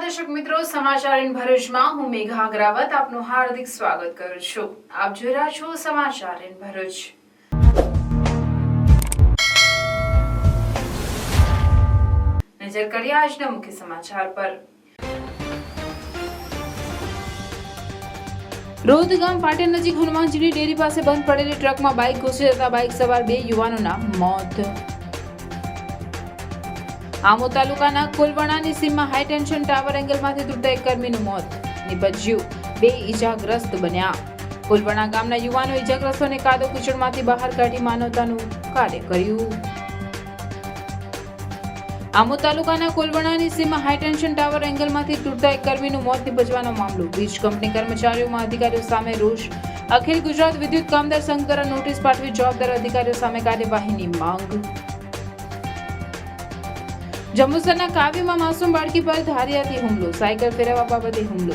નમસ્કાર દર્શક મિત્રો, સમાચાર ઇન ભરૂચમાં હું મેઘા અગ્રાવત આપનું હાર્દિક સ્વાગત કરું છું. આપ જોઈ રહ્યા છો સમાચાર ઇન ભરૂચ. નજર કરીએ આજના મુખ્ય સમાચાર પર. રોદ ગામ પાટિયા નજીક હનુમાનજીની ડેરી પાસે બંધ પડેલી ટ્રકમાં બાઇક ઘૂસી જતા બાઇક સવાર 2 યુવાનોના મોત. આમોદ તાલુકાના કોલવણાની સીમમાં હાઈ ટેન્શન ટાવર એંગલમાંથી તૂટતા એક કર્મીનું મોત નીપજ્યું. 2 ઈજાગ્રસ્ત બન્યા. કોલવણા ગામના યુવાનો ઈજાગ્રસ્તોને કાદવ કીચડમાંથી બહાર કાઢી માનવતાનું કાર્ય કર્યું. આમોદ તાલુકાના કોલવણાની સીમમાં હાઈ ટેન્શન ટાવર એંગલમાંથી તૂટતા એક કર્મીનું મોત નીપજવાનો મામલો. વીજ કંપની કર્મચારીઓમાં અધિકારીઓ સામે રોષ. અખિલ ગુજરાત વિદ્યુત કામદાર સંઘ દ્વારા નોટિસ પાઠવી જવાબદાર અધિકારીઓ સામે કાર્યવાહીની માંગ. જંબુસરના કાવ્યમાં માસૂમ બાળકી પર ધારિયાથી હુમલો, સાયકલ ફેરવવા બાબતે હુમલો.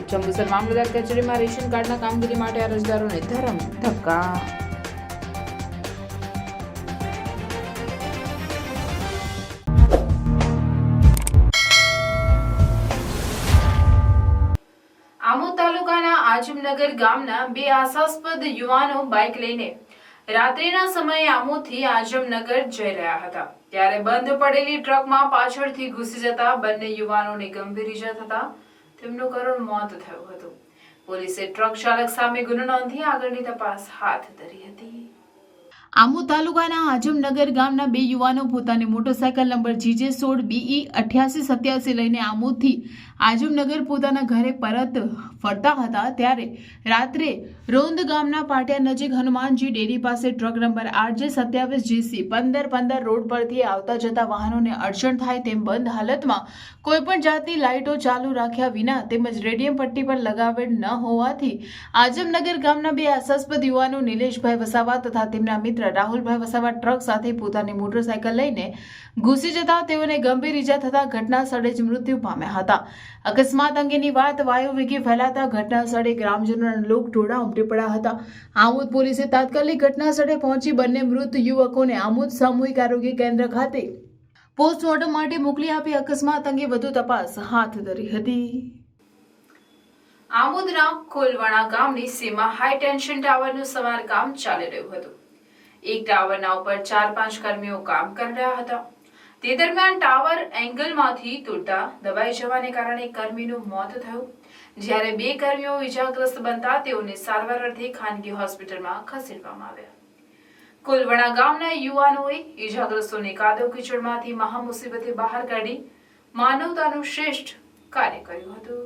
જંબુસર મામલતદાર કચેરીમાં રેશન કાર્ડના કામગીરી માટે અરજદારોને ધરમ ધક્કા. આમોદ તાલુકાના આજમનગર ગામના 2 આશાસ્પદ યુવાનો બાઇક લઈને રાત્રિના સમયે આમોદથી આજમનગર જઈ રહ્યા હતા. ત્યારે બંધ પડેલી ટ્રકમાં પાછળથી ઘૂસી જતા બંને યુવાનોને ગંભીર ઈજા થતા તેમનું કરુણ મોત થયું હતું. પોલીસે ટ્રક ચાલક સામે ગુનો નોંધી આગળની તપાસ હાથ ધરી હતી. આમોદ તાલુકાના આજમનગર ગામના 2 યુવાનો પોતાની મોટરસાયકલ નંબર GJ16BE8887 લઈને આમોદથી આજમનગર પોતાના ઘરે પરત ફરતા હતા. ત્યારે રાત્રે રોંદ ગામના પાટિયા નજીક હનુમાનજી ડેરી પાસે ટ્રક નંબર RJ27GC 1515 રોડ પરથી આવતા જતા વાહનોને અડચણ થાય તેમ બંધ હાલતમાં કોઈપણ જાતની લાઇટો ચાલુ રાખ્યા વિના તેમજ રેડિયમ પટ્ટી પર લગાવેલ ન હોવાથી આજમનગર ગામના 2 આશાસ્પદ યુવાનો નિલેશભાઈ વસાવા તથા તેમના મિત્ર રાહુલભાઈ વસાવા ટ્રક સાથે પોતાની મોટરસાયકલ લઈને ઘૂસી જતા તેઓને ગંભીર ઈજા થતા ઘટના સ્થળે જ મૃત્યુ પામ્યા હતા. અકસ્માત અંગેની વાત વાયુવેગે ફેલાતા ઘટના સ્થળે ગ્રામજનોના લોકટોળા ઉમટી પડ્યા હતા. આમોદ પોલીસે તાત્કાલિક ઘટના સ્થળે પહોંચી બંને મૃત યુવકોને આમોદ સામૂહિક આરોગ્ય કેન્દ્ર ખાતે પોસ્ટમોર્ટમ માટે મોકલી આપી અકસ્માત અંગે વધુ તપાસ હાથ ધરી હતી. આમોદના કોલવણા ગામની સીમા હાઈ ટેન્શન ટાવરનું સમારકામ ચાલી રહ્યું હતું. એક ટાવરના ઉપર 4-5 કર્મીઓ કામ કરી રહ્યા હતા. તે દરમિયાન ટાવર એંગલમાંથી તૂટતા દબાઈ જવાને કારણે કર્મીનું મોત થયું. જ્યારે 2 કર્મીઓ ઈજાગ્રસ્ત બનતા તેઓને સારવાર અર્થે ખાનગી હોસ્પિટલમાં ખસેડવામાં આવ્યા. કોલવણા ગામના યુવાનોએ ઈજાગ્રસ્તોને કાદવ કીચડમાંથી મહા મુસીબતે બહાર કાઢી માનવતાનું શ્રેષ્ઠ કાર્ય કર્યું હતું.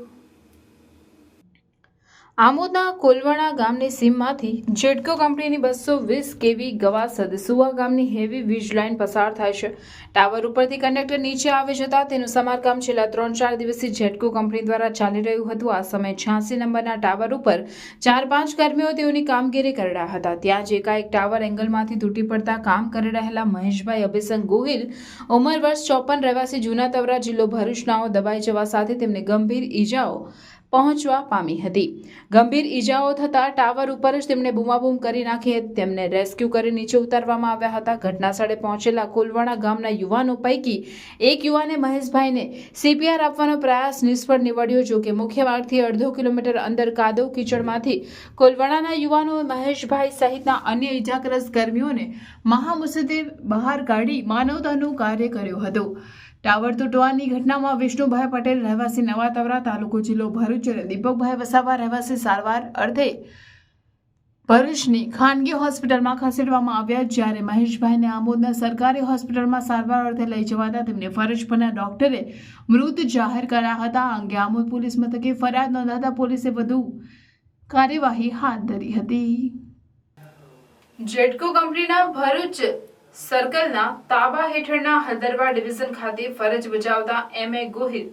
આમોદના કોલવણા ગામની સીમમાંથી જેટકો કંપનીની 220 kV ગવા સદસુવા ગામની હેવી વીજ લાઇન પસાર થાય છે. ટાવર ઉપરથી કંડક્ટર નીચે આવી જતા તેનું સમારકામ છેલ્લા 3-4 દિવસથી જેટકો કંપની દ્વારા ચાલી રહ્યું હતું. આ સમયે 86 નંબરના ટાવર ઉપર 4-5 કર્મીઓ તેઓની કામગીરી કરી રહ્યા હતા. ત્યાં જ એકાએક ટાવર એંગલમાંથી તૂટી પડતા કામ કરી રહેલા મહેશભાઈ અભિસંગ ગોહિલ, ઉંમર વર્ષ 54, રહેવાસી જૂના તવરા, જિલ્લો ભરૂચનાઓ દબાઈ જવા સાથે તેમને ગંભીર ઈજાઓ પહોંચવા પામી હતી. ગંભીર ઈજાઓ થતા ટાવર ઉપર જ તેમને બૂમાબૂમ કરી નાખી હતી. તેમને રેસ્ક્યુ કરી નીચે ઉતારવામાં આવ્યા હતા. ઘટના સ્થળે પહોંચેલા કોલવણા ગામના યુવાનો પૈકી એક યુવાને મહેશભાઈને CPR આપવાનો પ્રયાસ નિષ્ફળ નીવડ્યો. જો કે મુખ્ય માર્ગથી 1.5 કિલોમીટર અંદર કાદવ કીચડમાંથી કોલવણાના યુવાનોએ મહેશભાઈ સહિતના અન્ય ઈજાગ્રસ્ત કર્મીઓને મહામુસીબતે બહાર કાઢી માનવતાનું કાર્ય કર્યું હતું. ટાવર તૂટવાની ઘટનામાં વિષ્ણુભાઈ પટેલ, રહેવાસી નવા તવરા, તાલુકો જિલ્લો ભરૂચ, અને દીપકભાઈ વસાવા, રહેવાસી સારવાર અર્થે ભરૂચની ખાનગી હોસ્પિટલમાં ખસેડવામાં આવ્યા. જ્યારે મહેશભાઈને આમોદના સરકારી હોસ્પિટલમાં સારવાર અર્થે લઈ જવાતા તેમને ફરજ પરના ડોક્ટરે મૃત જાહેર કર્યા હતા. આ અંગે આમોદ પોલીસ મથકે ફરિયાદ નોંધાતા પોલીસે વધુ કાર્યવાહી હાથ ધરી હતી. જેટકો કંપનીના ભરૂચ સર્કલના તાબા હેઠળના હળદરવા ડિવિઝન ખાતે ફરજ બજાવતા MA ગોહિલ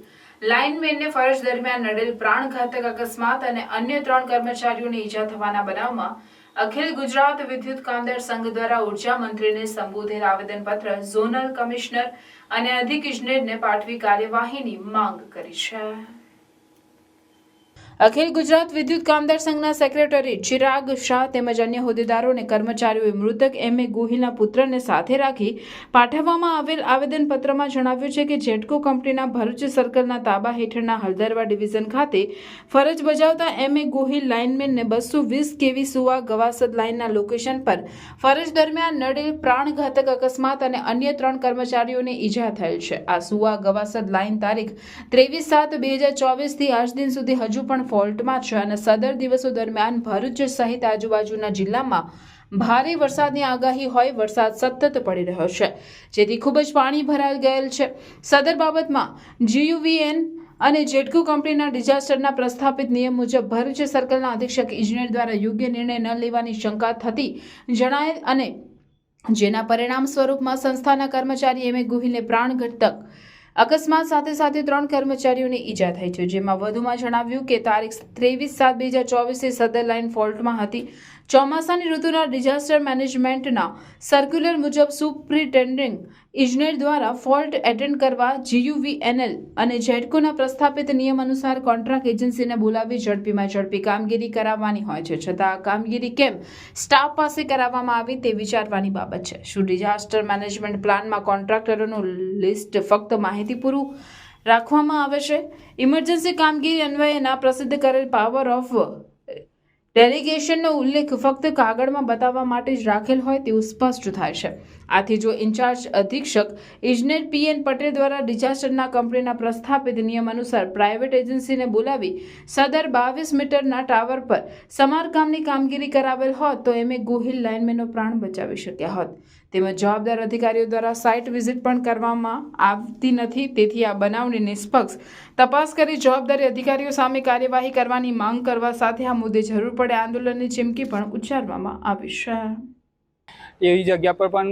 લાઇનમેનને ફરજ દરમિયાન નડેલ પ્રાણઘાતક અકસ્માત અને અન્ય 3 કર્મચારીઓને ઈજા થવાના બનાવમાં અખિલ ગુજરાત વિદ્યુત કામદાર સંઘ દ્વારા ઉર્જા મંત્રીને સંબોધેલ આવેદનપત્ર ઝોનલ કમિશનર અને અધિક ઇજનેરને પાઠવી કાર્યવાહીની માંગ કરી છે. અખિલ ગુજરાત વિદ્યુત કામદાર સંઘના સેક્રેટરી ચિરાગ શાહ તેમજ અન્ય હોદ્દેદારો અને કર્મચારીઓએ મૃતક એમ.એ. ગોહિલના પુત્રને સાથે રાખી પાઠવવામાં આવેલ આવેદનપત્રમાં જણાવ્યું છે કે જેટકો કંપનીના ભરૂચ સર્કલના તાબા હેઠળના હળદરવા ડિવિઝન ખાતે ફરજ બજાવતા એમ.એ. ગોહિલ લાઇનમેનને 220 કેવી સુવા ગવાસદ લાઇનના લોકેશન પર ફરજ દરમિયાન નડેલ પ્રાણઘાતક અકસ્માત અને અન્ય 3 કર્મચારીઓને ઈજા થયેલ છે। આ સુવા ગવાસદ લાઇન તારીખ 23/7/2024 થી આજ દિન સુધી હજુ પણ ફોલ્ટમાં છે અને સદર દિવસો દરમિયાન ભરૂચ સહિત આજુબાજુના જિલ્લામાં ભારે વરસાદની આગાહી હોય વરસાદ સતત પડી રહ્યો છે, જેથી ખૂબ જ પાણી ભરાઈ ગયેલ છે। સદર બાબતમાં GUVN અને જેટકો કંપનીના ડિઝાસ્ટરના પ્રસ્થાપિત નિયમ મુજબ ભરૂચ સર્કલના અધિક્ષક ઇજનેર દ્વારા યોગ્ય નિર્ણય ન લેવાની શંકા થતી જણાય અને જેના પરિણામ સ્વરૂપમાં સંસ્થાના કર્મચારી એમ.એ. ગોહિલને પ્રાણઘાતક અકસ્માત સાથે 3 કર્મચારીઓને ઈજા થઈ છે। જેમાં વધુમાં જણાવ્યું કે તારીખ 23/7/2024 સદર લાઇન ફોલ્ટમાં હતી। ચોમાસાની ઋતુના ડિઝાસ્ટર મેનેજમેન્ટના સર્ક્યુલર મુજબ સુપ્રિન્ટેન્ડિંગ ઇજનેર દ્વારા ફોલ્ટ એટેન્ડ કરવા GUVNL અને જેટકોના પ્રસ્થાપિત નિયમ અનુસાર કોન્ટ્રાક્ટ એજન્સીને બોલાવી ઝડપી કામગીરી કરાવવાની હોય છે, છતાં આ કામગીરી કેમ સ્ટાફ પાસે કરાવવામાં આવી તે વિચારવાની બાબત છે। શું ડિઝાસ્ટર મેનેજમેન્ટ પ્લાનમાં કોન્ટ્રાક્ટરોનું લિસ્ટ ફક્ત માહિતી પૂરું રાખવામાં આવે છે? ઇમરજન્સી કામગીરી અન્વયેના પ્રસિદ્ધ કરેલ પાવર ઓફ ડેલિગેશનનો ઉલ્લેખ ફક્ત કાગળમાં બતાવવા માટે જ રાખેલ હોય તેવું સ્પષ્ટ થાય છે। આથી જો ઇન્ચાર્જ અધિક્ષક ઇજનેર P.N. પટેલ દ્વારા ડિઝાસ્ટરના કંપનીના પ્રસ્થાપિત નિયમ અનુસાર પ્રાઇવેટ એજન્સીને બોલાવી સદર 22 મીટરના ટાવર પર સમારકામની કામગીરી કરાવેલ હોત તો એમ.એ. ગોહિલ લાઇનમેનનો પ્રાણ બચાવી શક્યા હોત। તેમજ જવાબદાર અધિકારીઓ દ્વારા સાઇટ વિઝિટ પણ કરવામાં આવતી નથી। તેથી આ બનાવની નિષ્પક્ષ તપાસ કરી જવાબદારી અધિકારીઓ સામે કાર્યવાહી કરવાની માંગ કરવા સાથે આ મુદ્દે જરૂર પડે આંદોલનની ચીમકી પણ ઉચ્ચારવામાં આવી છે। એવી જગ્યા પર પણ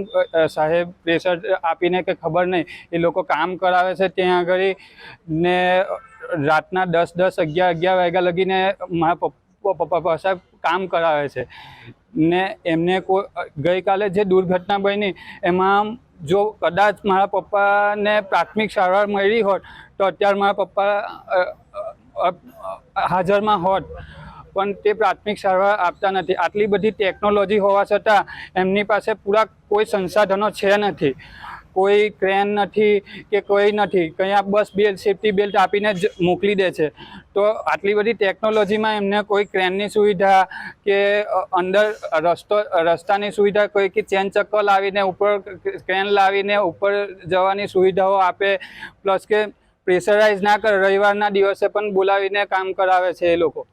સાહેબ પ્રેશર આપીને કે ખબર નહીં એ લોકો કામ કરાવે છે ત્યાં આગળ ને રાતના 10, 11 વાગ્યા લગીને મારા પપ્પા સાહેબ કામ કરાવે છે ને એમને કોઈ ગઈકાલે જે દુર્ઘટના બની એમાં જો કદાચ મારા પપ્પાને પ્રાથમિક સારવાર મળી હોત તો અત્યારે મારા પપ્પા હાજરમાં હોત, પણ તે પ્રાથમિક સારવાર આપતા નથી। આટલી બધી ટેકનોલોજી હોવા છતાં એમની પાસે પૂરા કોઈ સંસાધનો છે નથી, કોઈ ક્રેન નથી કે કોઈ નથી, કંઈ બસ સેફ્ટી બેલ્ટ આપીને જ મોકલી દે છે। તો આટલી બધી ટેકનોલોજીમાં એમને કોઈ ક્રેનની સુવિધા કે અંદર રસ્તાની સુવિધા કોઈ કે ચેન ચક્કર લાવીને ઉપર ક્રેન લાવીને ઉપર જવાની સુવિધાઓ આપે, પ્લસ કે પ્રેશરાઇઝ ના કરે, રવિવારના દિવસે પણ બોલાવીને કામ કરાવે છે એ લોકો।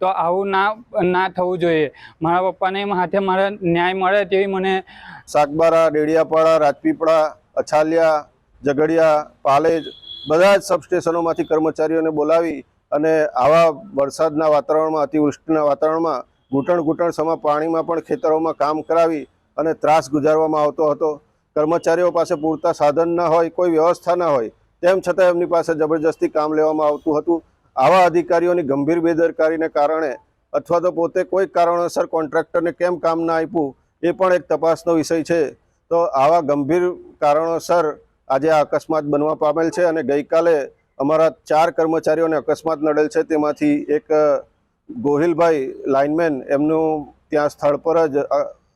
તો આવું ના થવું જોઈએ। મારા પપ્પાને હાથે મારે ન્યાય મળે તેવી મને સાગબારા, ડેડિયાપાડા, રાજપીપળા, અછાલિયા, ઝઘડિયા, પાલેજ બધા જ સબસ્ટેશનોમાંથી કર્મચારીઓને બોલાવી અને આવા વરસાદના વાતાવરણમાં, અતિવૃષ્ટિના વાતાવરણમાં ઘૂંટણ સમા પાણીમાં પણ ખેતરોમાં કામ કરાવી અને ત્રાસ ગુજારવામાં આવતો હતો। કર્મચારીઓ પાસે પૂરતા સાધન ના હોય, કોઈ વ્યવસ્થા ના હોય, તેમ છતાં એમની પાસે જબરજસ્તી કામ લેવામાં આવતું હતું। આવા અધિકારીઓની ગંભીર બેદરકારીને કારણે અથવા તો પોતે કોઈ કારણોસર કોન્ટ્રાક્ટરને કેમ કામ ના આપ્યું એ પણ એક તપાસનો વિષય છે। તો આવા ગંભીર કારણોસર આજે આ અકસ્માત બનવા પામેલ છે અને ગઈકાલે અમારા 4 કર્મચારીઓને અકસ્માત નડેલ છે। તેમાંથી એક ગોહિલભાઈ લાઇનમેન એમનું ત્યાં સ્થળ પર જ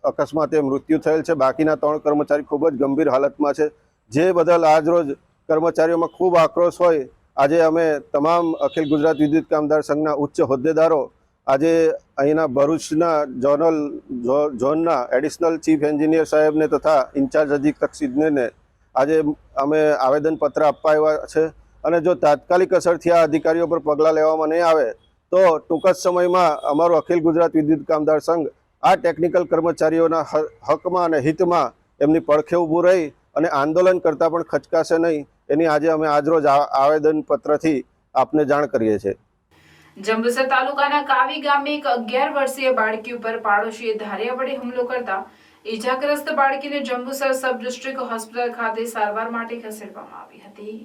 અકસ્માતે મૃત્યુ થયેલ છે। બાકીના 3 કર્મચારી ખૂબ જ ગંભીર હાલતમાં છે, જે બદલ આજરોજ કર્મચારીઓમાં ખૂબ આક્રોશ હોય આજે અમે તમામ અખિલ ગુજરાત વિદ્યુત કામદાર સંઘના ઉચ્ચ હોદ્દેદારો આજે અહીંના ભરૂચના ઝોનના એડિશનલ ચીફ એન્જિનિયર સાહેબને તથા ઇન્ચાર્જ અધિક્ષક ઇજનેરને આજે અમે આવેદનપત્ર આપવા આવ્યા છે અને જો તાત્કાલિક અસરથી આ અધિકારીઓ પર પગલાં લેવામાં નહીં આવે તો ટૂંક જ સમયમાં અમારું અખિલ ગુજરાત વિદ્યુત કામદાર સંઘ આ ટેકનિકલ કર્મચારીઓના હકમાં અને હિતમાં એમની પડખે ઊભું રહી અને આંદોલન કરતાં પણ ખચકાશે નહીં એની આજે અમે આજરોજ આવેદનપત્રથી આપને જાણ કરીએ છીએ। જંબુસર તાલુકાના કાવી ગામે એક 11 વર્ષીય બાળકી ઉપર પાડોશીએ ધારિયા વડે હુમલો કરતા ઈજાગ્રસ્ત બાળકીને જંબુસર સબ ડિસ્ટ્રિક્ટ હોસ્પિટલ ખાતે સારવાર માટે ખસેડવામાં આવી હતી।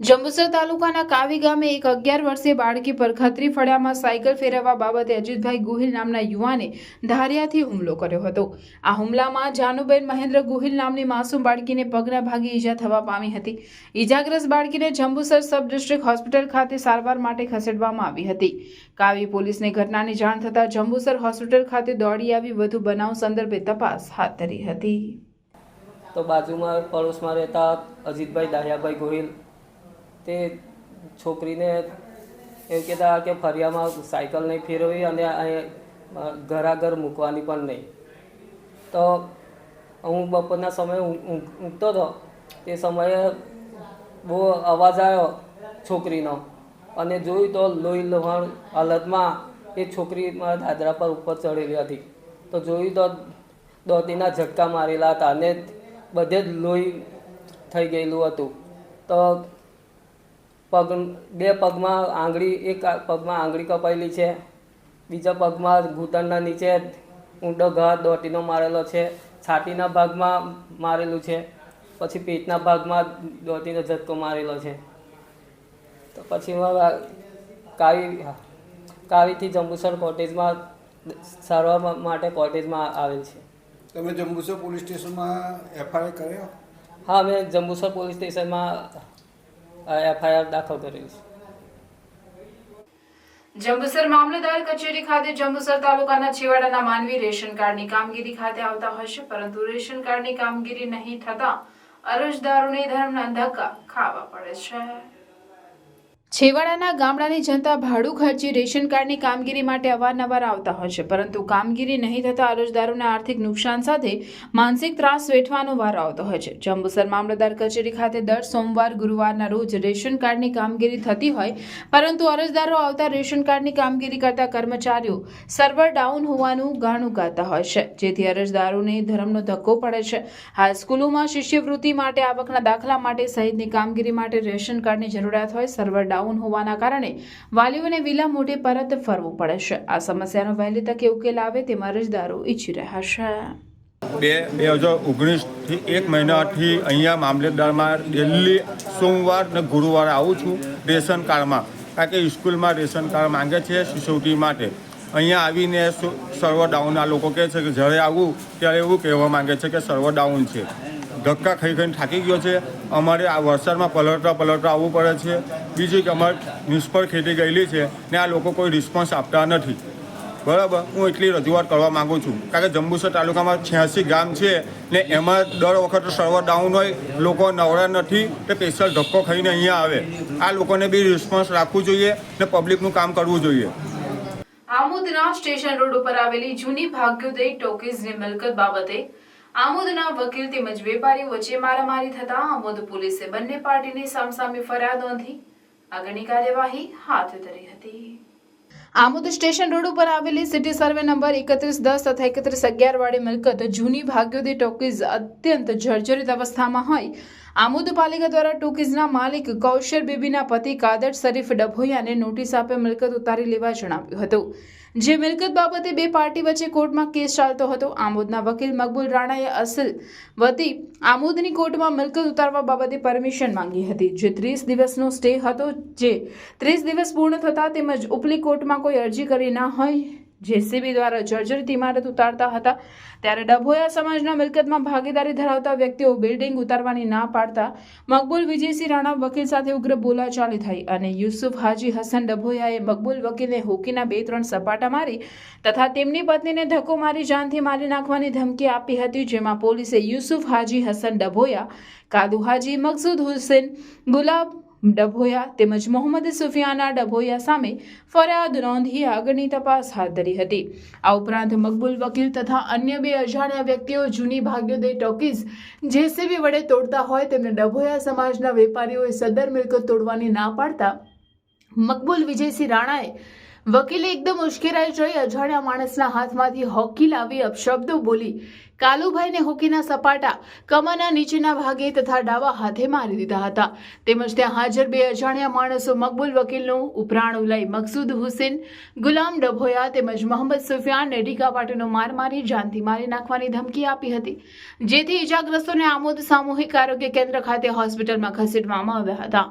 જંબુસર તાલુકાના કાવી ગામે એક 11 વર્ષીય બાળકી પર ખત્રી ફળિયામાં સાયકલ ફેરવવા બાબતે અજીતભાઈ ગોહિલ નામના યુવાને ધારિયાથી હુમલો કર્યો હતો। આ હુમલામાં જાનુબેન મહેન્દ્ર ગોહિલ નામની માસૂમ બાળકીને પગના ભાગે ઈજા થવા પામી હતી। ઈજાગ્રસ્ત બાળકીને જંબુસર સબ ડિસ્ટ્રિક્ટ હોસ્પિટલ ખાતે સારવાર માટે ખસેડવામાં આવી હતી। કાવી પોલીસને ઘટનાની જાણ થતાં જંબુસર હોસ્પિટલ ખાતે દોડી આવી વધુ બનાવ સંદર્ભે તપાસ હાથ ધરી હતી। તો બાજુમાં પડોશમાં રહેતા અજીતભાઈ દાહિયાભાઈ ગોહિલ તે છોકરીને એવું કહેતા કે ફરિયામાં સાયકલ નહીં ફેરવી અને ઘરાઘર મૂકવાની પણ નહીં। તો હું બપોરના સમયે ઊંઘતો હતો તે સમયે બહુ અવાજ આવ્યો છોકરીનો અને જોયું તો લોહી લોહણ હાલતમાં એ છોકરી મારા દાદરા પર ઉપર ચડેલી હતી। તો જોયું તો દોતીના ઝટકા મારેલા હતા અને બધે જ લોહી થઈ ગયેલું હતું। તો બે પગમાં આંગળી, એક પગમાં આંગળી કપાયેલી છે, બીજા પગમાં ઘૂંટણના નીચે ઊંડો ઘા દોટીનો મારેલો છે, છાતીના ભાગમાં મારેલું છે, પછી પેટના ભાગમાં દોટીનો ઝટકો મારેલો છે। તો પછી કાવીથી જંબુસર કોટેજમાં સારવાર માટે કોટેજમાં આવેલ છે। તમે જંબુસર પોલીસ સ્ટેશનમાં એફઆઈઆર કર્યો? હા, મેં જંબુસર પોલીસ સ્ટેશનમાં એફઆઈઆર દાખલ કરેલી છે। જંબુસર મામલતદાર કચેરી ખાતે જંબુસર તાલુકાના છેવાડાના માનવી રેશન કાર્ડની કામગીરી ખાતે આવતા હોય છે, પરંતુ રેશન કાર્ડની કામગીરી નહીં થતા અરજદારોને ધર્મના ધક્કા ખાવા પડે છે। છેવાડાના ગામડાની જનતા ભાડું ખર્ચી રેશન કાર્ડની કામગીરી માટે અવારનવાર આવતા હોય છે, પરંતુ કામગીરી નહીં થતા અરજદારોને આર્થિક નુકસાન સાથે માનસિક ત્રાસ વેઠવાનો વારો આવતો હોય છે। જંબુસર મામલતદાર કચેરી ખાતે દર સોમવાર ગુરુવારના રોજ રેશન કાર્ડની કામગીરી થતી હોય, પરંતુ અરજદારો આવતા રેશન કાર્ડની કામગીરી કરતા કર્મચારીઓ સર્વર ડાઉન હોવાનું ગાણું ગાતા હોય છે, જેથી અરજદારોને ધર્મનો ધક્કો પડે છે। હાલ સ્કૂલોમાં શિષ્યવૃત્તિ માટે, આવકના દાખલા માટે સહિતની કામગીરી માટે રેશન કાર્ડની જરૂરિયાત હોય, સર્વર ડાઉન હોવાના કારણે વાલીઓને વિલા મોઢે પરત ફરવું પડે છે। આ સમસ્યાનો વહેલી તકે ઉકેલ આવે તેમ અરજદારો ઈચ્છી રહ્યા છે। 2019થી 1 મહિનાથી અહીંયા મામલતદારમાં ડેલી સોમવાર ને ગુરુવારે આવું છું રેશન કાર્ડમાં, કારણ કે સ્કૂલમાં રેશન કાર્ડ માંગે છે શિષ્યવૃત્તિ માટે। અહીંયા આવીને સર્વર ડાઉન આ લોકો કહે છે કે જ્યારે આવું ત્યારે એવું કહેવા માંગે છે કે સર્વર ડાઉન છે। ધક્કા ખાઈને થાકી ગયો છે। અમારે આ વરસાદમાં પલટતા આવવું પડે છે। બીજું કે અમારે નિષ્ફળ ખેતી ગયેલી છે ને આ લોકો કોઈ રિસ્પોન્સ આપતા નથી, બરાબર। હું એટલી રજૂઆત કરવા માગું છું, કારણ કે જંબુસર તાલુકામાં 86 ગામ છે ને એમાં દર વખતે સર્વર ડાઉન હોય, લોકો નવરા નથી તે સ્પેશિયલ ધક્કો ખાઈને અહીંયા આવે। આ લોકોને બી રિસ્પોન્સ રાખવું જોઈએ ને પબ્લિકનું કામ કરવું જોઈએ। આમોદના સ્ટેશન રોડ ઉપર આવેલી જૂની ભાગ્યોદય ટોકીઝની મિલકત બાબતે આમોદના વકીલ તેમજ વેપારીઓ વચ્ચે મારામારી થતા આમોદ પોલીસે બંને પાર્ટીની સામસામે ફરિયાદ નોંધી આગળની કાર્યવાહી હાથ ધરી હતી। આમોદ સ્ટેશન રોડ ઉપર આવેલી સિટી સર્વે નંબર 3110 તથા 3111 વાળી મિલકત જૂની ભાગ્યોદય ટોકીઝ અત્યંત જર્જરિત અવસ્થામાં હોય આમોદ પાલિકા દ્વારા ટોકીઝના માલિક કૌશર બેબીના પતિ કાદર શરીફ ડભોયાને નોટિસ આપી મિલકત ઉતારી લેવા જણાવ્યું હતું, જે મિલકત બાબતે બે પાર્ટી વચ્ચે કોર્ટમાં કેસ ચાલતો હતો। આમોદના વકીલ મકબૂલ રાણાએ અસલ વતી આમોદની કોર્ટમાં મિલકત ઉતારવા બાબતે પરમિશન માંગી હતી, જે 30 દિવસનો સ્ટે હતો, જે 30 દિવસ પૂર્ણ થતા તેમજ ઉપલી કોર્ટમાં કોઈ અરજી કરી ન હોય જેસીબી દ્વારા જર્જરિત ઇમારત ઉતારતા હતા, ત્યારે ડભોયા સમાજના મિલકતમાં ભાગીદારી ધરાવતા વ્યક્તિઓ બિલ્ડિંગ ઉતારવાની ના પાડતા મકબૂલ વિજયસિંહ રાણા વકીલ સાથે ઉગ્ર બોલાચાલી થઈ અને યુસુફ હાજી હસન ડભોયાએ મકબૂલ વકીલને હોકીના 2-3 સપાટા મારી તથા તેમની પત્નીને ધક્કો મારી જાનથી મારી નાખવાની ધમકી આપી હતી, જેમાં પોલીસે યુસુફ હાજી હસન ડભોયા, કાદુ હાજી, મકસૂદ હુસેન, ગુલાબ ડભોયા તેમજ મોહમ્મદ સુફિયાના ડભોયા સામે ફરિયાદ નોંધી આગળની તપાસ હાથ ધરી હતી। આ ઉપરાંત મકબૂલ વકીલ તથા અન્ય 2 અજાણ્યા વ્યક્તિઓ જૂની ભાગ્યોદય ટોકીઝ જેસીબી વડે તોડતા હોય તેમને ડભોયા સમાજના વેપારીઓએ સદર મિલકત તોડવાની ના પાડતા મકબૂલ વિજયસિંહ રાણાએ વકીલે એકદમ ઉશ્કેરાઈ જઈ અજાણ્યા માણસના હાથમાંથી હોકી લાવી અપશબ્દો બોલી કાલુભાઈને હોકીના સપાટા કમરના નીચેના ભાગે તથા ડાબા હાથે મારી દીધા હતા. તેમજ ત્યાં હાજર 2 અજાણ્યા માણસો મકબૂલ વકીલનું ઉપરાણું લઈ મકસૂદ હુસેન, ગુલામ ડભોયા તેમજ મોહમ્મદ સુફિયાનને ઢીકા પાટીનો માર મારી જાનથી મારી નાખવાની ધમકી આપી હતી, જેથી ઇજાગ્રસ્તોને આમોદ સામૂહિક આરોગ્ય કેન્દ્ર ખાતે હોસ્પિટલમાં ખસેડવામાં આવ્યા હતા.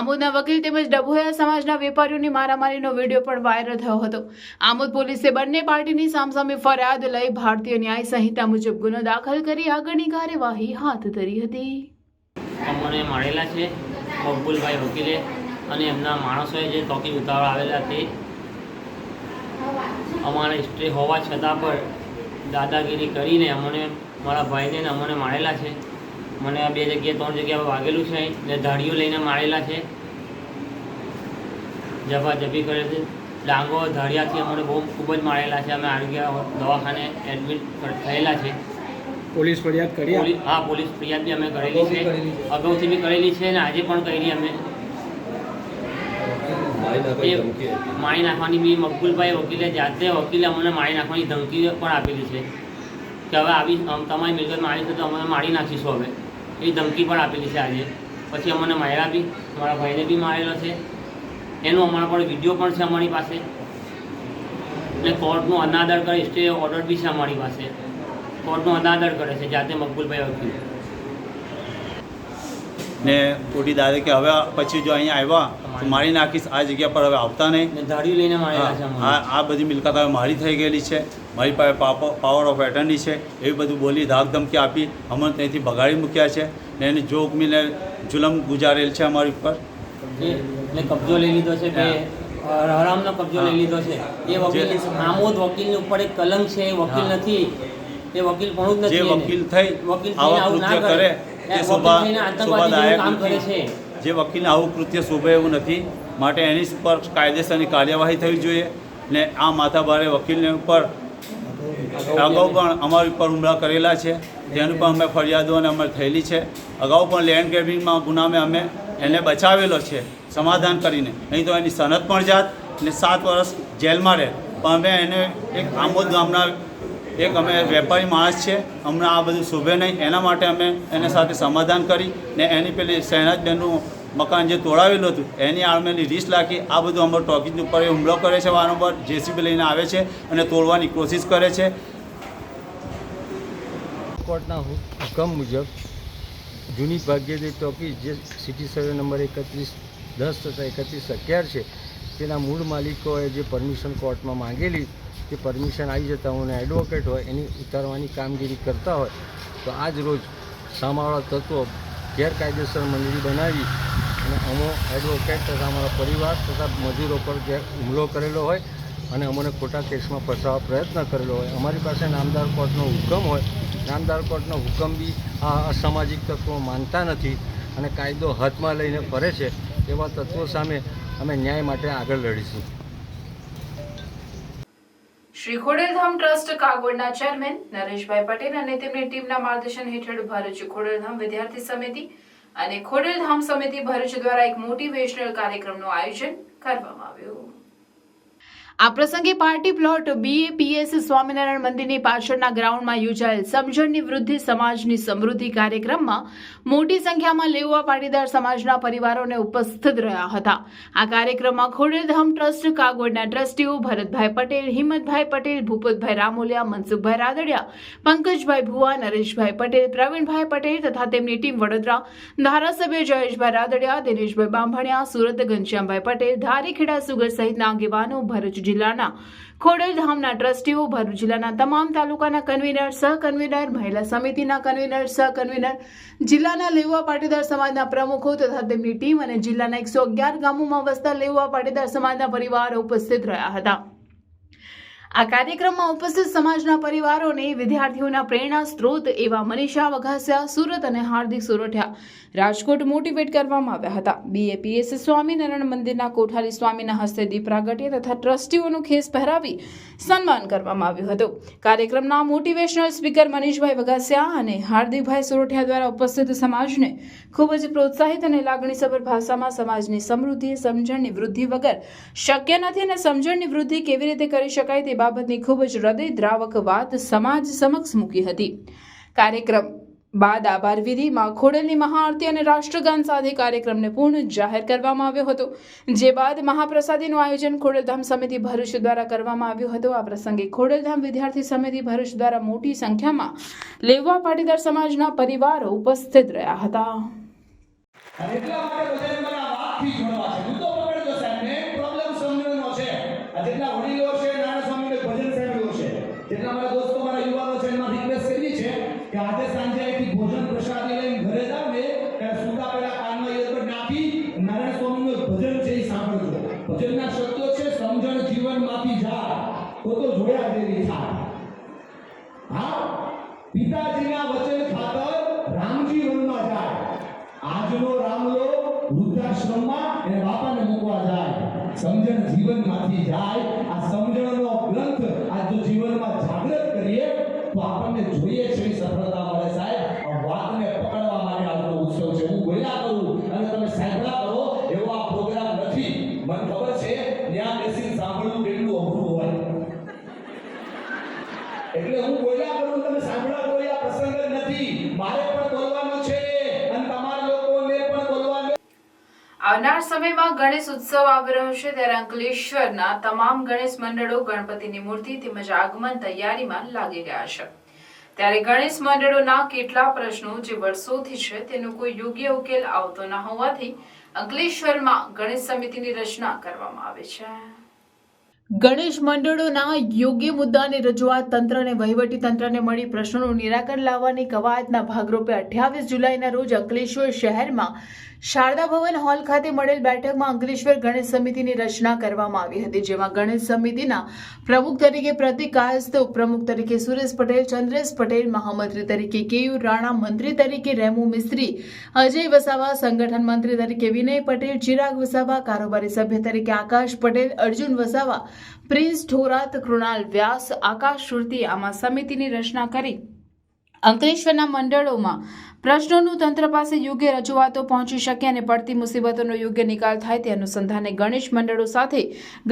આમોદના વકીલ તેમજ ડભોયા સમાજના વેપારીઓની મારામારીનો વિડીયો પણ વાયરલ થયો હતો. આમોદ પોલીસે બંને પાર્ટીની સામસામે ફરિયાદ લઈ ભારતીય ન્યાય સંહિતા મુજબ ગુનો દાખલ કરી આગળની કાર્યવાહી હાથ ધરી હતી. અમને મળેલા છે મકબૂલભાઈ વકીલે અને એમના માણસોએ જે તોકી ઉતાવળ આવેલા તે અમારા હિસ્ટ્રી હોવા છતાં પણ દાદાગીરી કરીને અમને મારા ભાઈને ને અમને મારેલા છે. મને આ 2 જગ્યાએ 3 જગ્યાએ વાગેલું છે ને ધાડીઓ લઈને મારેલા છે, જબાજબી કરે છે. ડાંગો ધાડિયાથી અમને બહુ ખૂબ જ મારેલા છે. અમે આરોગ્ય દવાખાને એડમિટ થયેલા છે. પોલીસ ફરિયાદ કરી? હા, પોલીસ ફરિયાદ બી અમે કરેલી છે, અગાઉથી બી કરેલી છે ને આજે પણ કરી. અમે મારી નાખવાની બી મકબૂલભાઈ વકીલે જાતે વકીલે અમને મારી નાખવાની ધમકી પણ આપેલી છે કે હવે આવી તમારી મિલકત મારી છે તો અમને મારી નાખીશું. હવે એ ધમકી પણ આપેલી છે આજે. પછી અમને માર્યા બી, મારા ભાઈને બી મારેલો છે. એનો અમારા પર વિડીયો પણ છે અમારી પાસે ને કોર્ટનો અનાદર કરે સ્ટે ઓર્ડર બી છે અમારી પાસે. કોર્ટનો અનાદર કરે છે જાતે મકબૂલભાઈ વકીલ ને ખોટી દાદે કે હવે પછી જો અહીંયા આવ્યા તો મારી નાખીશ, આ જગ્યા પર હવે આવતા નહીં. ધાડીઓ લઈને મારેલા છે. આ બધી મિલકત હવે મારી થઈ ગયેલી છે, મારી પાસે પાવર ઓફ એટર્ની છે, એવી બધું બોલી ધાક ધમકી આપી અમને ત્યાંથી ભગાડી મૂક્યા છે ને એને જોખમીને જુલમ ગુજારેલ છે અમારી ઉપર. એટલે કબજો લઈ લીધો છે, હરામનો કબજો લઈ લીધો છે. એ વકીલ આમોદ વકીલની ઉપર એક કલંક છે. એ વકીલ નથી, એ વકીલ પણ જ જે નથી. વકીલ થઈ આવા કૃત્ય કરે તે શોભાદાયક નથી. જે વકીલને આવું કૃત્ય શોભે એવું નથી. માટે એની ઉપર કાયદેસરની કાર્યવાહી થવી જોઈએ. ને આ માથાભારે વકીલને ઉપર અગાઉ પણ અમારી ઉપર હુમલા કરેલા છે, તેનું પણ અમે ફરિયાદો અને અમારે થયેલી છે. અગાઉ પણ લેન્ડ ગ્રેબિંગમાં ગુનામે અમે એને બચાવેલો છે સમાધાન કરીને. નહીં તો એની સનદ પણ જાત ને 7 વર્ષ જેલમાં રહે. પણ અમે એને એક આમોદ ગામના એક અમે વેપારી માણસ છે, હમણાં આ બધું શોભે નહીં એના માટે અમે એને સાથે સમાધાન કરી ને એની પેલી શહેનાજબેનનું મકાન જે તોડાવેલું હતું એની આળમેલી રીસ લાખી આ બધું અમારો ટોકીજ ઉપર એ હુમલો કરે છે. વારંવાર JCB લઈને આવે છે અને તોડવાની કોશિશ કરે છે. કોર્ટના હુકમ મુજબ જૂની ભાગ્યદેવ ટોકી જે સિટી સર્વે નંબર 3110 તથા 3111 છે તેના મૂળ માલિકોએ જે પરમિશન કોર્ટમાં માંગેલી તે પરમિશન આવી જતા હું એડવોકેટ હોય એની ઉતારવાની કામગીરી કરતા હોય તો આજ રોજ સામાવાળા તત્વો ગેરકાયદેસર મંડળી બનાવી અને અમો એડવોકેટ તથા અમારા પરિવાર તથા મજૂરો પર હુમલો કરેલો હોય અને અમને ખોટા કેસમાં ફસાવવા પ્રયત્ન કરેલો હોય. અમારી પાસે નામદાર કોર્ટનો હુકમ હોય, નામદાર કોર્ટનો હુકમ બી આ અસામાજિક તત્વો માનતા નથી અને કાયદો હાથમાં લઈને ફરે છે. એવા તત્વો સામે અમે ન્યાય માટે આગળ લડીશું. શ્રી ખોડલધામ ટ્રસ્ટ કાગોડના ચેરમેન નરેશભાઈ પટેલ અને તેમની ટીમના માર્ગદર્શન હેઠળ ભરૂચ ખોડલધામ વિદ્યાર્થી સમિતિ અને ખોડલધામ સમિતિ ભરૂચ દ્વારા એક મોટિવેશનલ કાર્યક્રમનું આયોજન કરવામાં આવ્યું. આ પ્રસંગે પાર્ટી પ્લોટ BAPS સ્વામિનારાયણ મંદિરની પાછળના ગ્રાઉન્ડમાં યોજાયેલ સમજણની વૃદ્ધિ સમાજની સમૃદ્ધિ કાર્યક્રમમાં મોટી સંખ્યામાં લેઉવા પાટીદાર સમાજના પરિવારોને ઉપસ્થિત રહ્યા હતા. આ કાર્યક્રમમાં ખોડલધામ ટ્રસ્ટ કાગોડના ટ્રસ્ટીઓ ભરતભાઈ પટેલ, હિંમતભાઈ પટેલ, ભૂપતભાઈ રામોલિયા, મનસુખભાઈ રાદડિયા, પંકજભાઈ ભુવા, નરેશભાઈ પટેલ, પ્રવીણભાઈ પટેલ તથા તેમની ટીમ વડોદરા, ધારાસભ્ય જયેશભાઈ રાદડિયા, દિનેશભાઈ બાંભણિયા, સુરત ઘનશ્યામભાઈ પટેલ, ધારીખેડા સુગર સહિતના આગેવાનો, ભરૂચ જિલ્લાના ખોડલધામના ટ્રસ્ટીઓ, ભરૂચ જિલ્લાના તમામ તાલુકાના કન્વીનર, સહકન્વીનર, મહિલા સમિતિના કન્વીનર, સહકન્વીનર, જિલ્લાના લેઉવા પાટીદાર સમાજના પ્રમુખો તથા તેમની ટીમ અને જિલ્લાના 111 ગામોમાં વસતા લેઉવા પાટીદાર સમાજના પરિવારો ઉપસ્થિત રહ્યા હતા. આ કાર્યક્રમમાં ઉપસ્થિત સમાજના પરિવારોને વિદ્યાર્થીઓના પ્રેરણા સ્ત્રોત એવા મનીષા વઘાસિયા, સુરત અને હાર્દિક સોરઠિયા રાજકોટ મોટિવેટ કરવામાં આવ્યા હતા. BAPS સ્વામિનારાયણ મંદિરના કોઠારી સ્વામીના હસ્તે દીપ પ્રાગટ્ય તથા ટ્રસ્ટીઓનું ખેસ પહેરાવી સન્માન કરવામાં આવ્યું હતું. કાર્યક્રમના મોટિવેશનલ સ્પીકર મનીષભાઈ વઘાસિયા અને હાર્દિકભાઈ સોરઠિયા દ્વારા ઉપસ્થિત સમાજને ખૂબ જ પ્રોત્સાહિત અને લાગણીસભર ભાષામાં સમાજની સમૃદ્ધિ, સમજણની વૃદ્ધિ વગર શક્ય નથી અને સમજણની વૃદ્ધિ કેવી રીતે કરી શકાય તે બાબતની ખૂબ જ હૃદયદ્રાવક વાત સમાજ સમક્ષ મૂકી હતી. કાર્યક્રમ બાદ આભાર વિધિમાં ખોડલની મહાઆરતી અને રાષ્ટ્રગાન સાથે કાર્યક્રમને પૂર્ણ જાહેર કરવામાં આવ્યો હતો. જે બાદ મહાપ્રસાદીનું આયોજન ખોડલધામ સમિતિ ભરૂચ દ્વારા કરવામાં આવ્યું હતું. આ પ્રસંગે ખોડલધામ વિદ્યાર્થી સમિતિ ભરૂચ દ્વારા મોટી સંખ્યામાં લેવા પાટીદાર સમાજના પરિવારો ઉપસ્થિત રહ્યા હતા. ભોજન પ્રસાદી લઈને ઘરે જાવ ને ત્યારે સુતા પહેલા કાનમાં ઈયરબડ નાખી નારાયણ સ્વામીનું ભજન છે એ સાંભળજો. ભજનના શબ્દો છે સમજણ જીવનમાંથી જાય તો જોયા જેવી થાય. હા, પિતાજીના વચન ખાતર રામજી વનમાં જાય. આજનો રામલો વૃદ્ધાશ્રમમાં એને બાપાને મૂકવા જાય. સમજણ જીવનમાંથી જાય. આ સમજણનો ગ્રંથ આજ જો જીવનમાં જાગૃત કરીએ તો આપણને જોઈએ છે સફળતા મળે. સાહેબ, આ વાતને પકડવા માટે આજનો ઉત્સવ છે. હું બોલ્યા કરું અને તમે સાંભળા કરો એવો આ પ્રોગ્રામ નથી. મને ખબર છે ત્યાં બેસીને સાંભળવું કેટલું અઘરું હોય. એટલે હું બોલ્યા કરું તમે સાંભળા કરો એ આ પ્રસંગ જ નથી. મારે પણ બોલવાનું છે અને તમારા લોકોને પણ બોલવાનું. આવનાર સમયમાં ગણેશ ઉત્સવ આવી રહ્યો છે ત્યારે અંકલેશ્વરના તમામ ગણેશ મંડળો ગણપતિની મૂર્તિ તેમજ આગમન તૈયારીમાં લાગી ગયા છે. ત્યારે ગણેશ મંડળોના કેટલા પ્રશ્નો જે વર્ષોથી છે તેનો કોઈ યોગ્ય ઉકેલ આવતો ન હોવાથી અંકલેશ્વરમાં ગણેશ સમિતિની રચના કરવામાં આવી છે. ગણેશ મંડળોના યોગ્ય મુદ્દાની રજૂઆત તંત્ર અને વહીવટી તંત્રને મળી પ્રશ્નોનું નિરાકરણ લાવવાની કવાયતના ભાગરૂપે 28 જુલાઈના રોજ અંકલેશ્વર શહેરમાં શારદા ભવન હોલ ખાતે મળેલ બેઠકમાં અંકલેશ્વર ગણેશ સમિતિની રચના કરવામાં આવી હતી. જેમાં ગણેશ સમિતિના પ્રમુખ તરીકે પ્રતિક કાયસ્થ, ઉપપ્રમુખ તરીકે સુરેશ પટેલ, ચંદ્રેશ પટેલ, મહામંત્રી તરીકે કેયુ રાણા, મંત્રી તરીકે રેમુ મિસ્ત્રી, અજય વસાવા, સંગઠન મંત્રી તરીકે વિનય પટેલ, ચિરાગ વસાવા, કારોબારી સભ્ય તરીકે આકાશ પટેલ, અર્જુન વસાવા, પ્રિન્સ ઠોરાત, કૃણાલ વ્યાસ, આકાશ સુરતી આમાં સમિતિની રચના કરી અંકલેશ્વરના મંડળોમાં પ્રશ્નોનું તંત્ર પાસે યોગ્ય રજૂઆતો પહોંચી શકે અને પડતી મુસીબતોનો યોગ્ય નિકાલ થાય તે અનુસંધાને ગણેશ મંડળો સાથે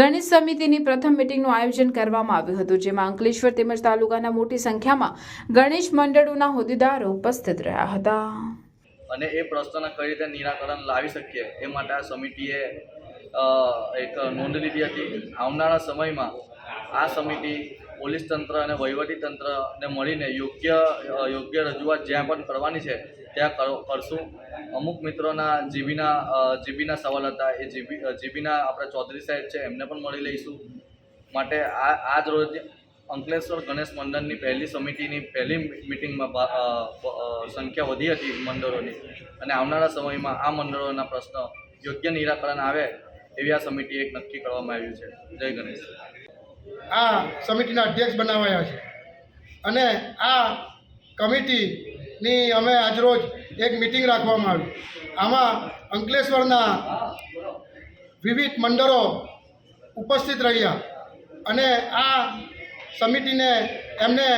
ગણેશ સમિતિની પ્રથમ મિટિંગનું આયોજન કરવામાં આવ્યું હતું. જેમાં અંકલેશ્વર તેમજ તાલુકાના મોટી સંખ્યામાં ગણેશ મંડળોના હોદ્દેદારો ઉપસ્થિત રહ્યા હતા. અને એ પ્રશ્નોના કઈ રીતે નિરાકરણ લાવી શકીએ એ માટે આ સમિતિએ એક નોંધ લીધી હતી. આવનારા સમયમાં આ સમિતિ પોલીસ તંત્ર અને વહીવટી તંત્રને મળીને યોગ્ય રજૂઆત જ્યાં પણ કરવાની છે ત્યાં કરશું. અમુક મિત્રોના જીબીના સવાલ હતા એ જીબીના આપણા ચૌધરી સાહેબ છે એમને પણ મળી લઈશું. માટે આજ રોજ અંકલેશ્વર ગણેશ મંડળની પહેલી સમિતિની પહેલી મિટિંગમાં સંખ્યા વધી હતી મંડળોની અને આવનારા સમયમાં આ મંડળોના પ્રશ્ન યોગ્ય નિરાકરણ આવે એવી આ સમિતિ એક નક્કી કરવામાં આવ્યું છે. જય ગણેશ. આ સમિતિના અધ્યક્ષ બનાવાયા છે અને આ કમિટીની અમે આજરોજ એક મિટિંગ રાખવામાં આવી. આમાં અંકલેશ્વરના વિવિધ મંડળો ઉપસ્થિત રહ્યા અને આ સમિતિને એમને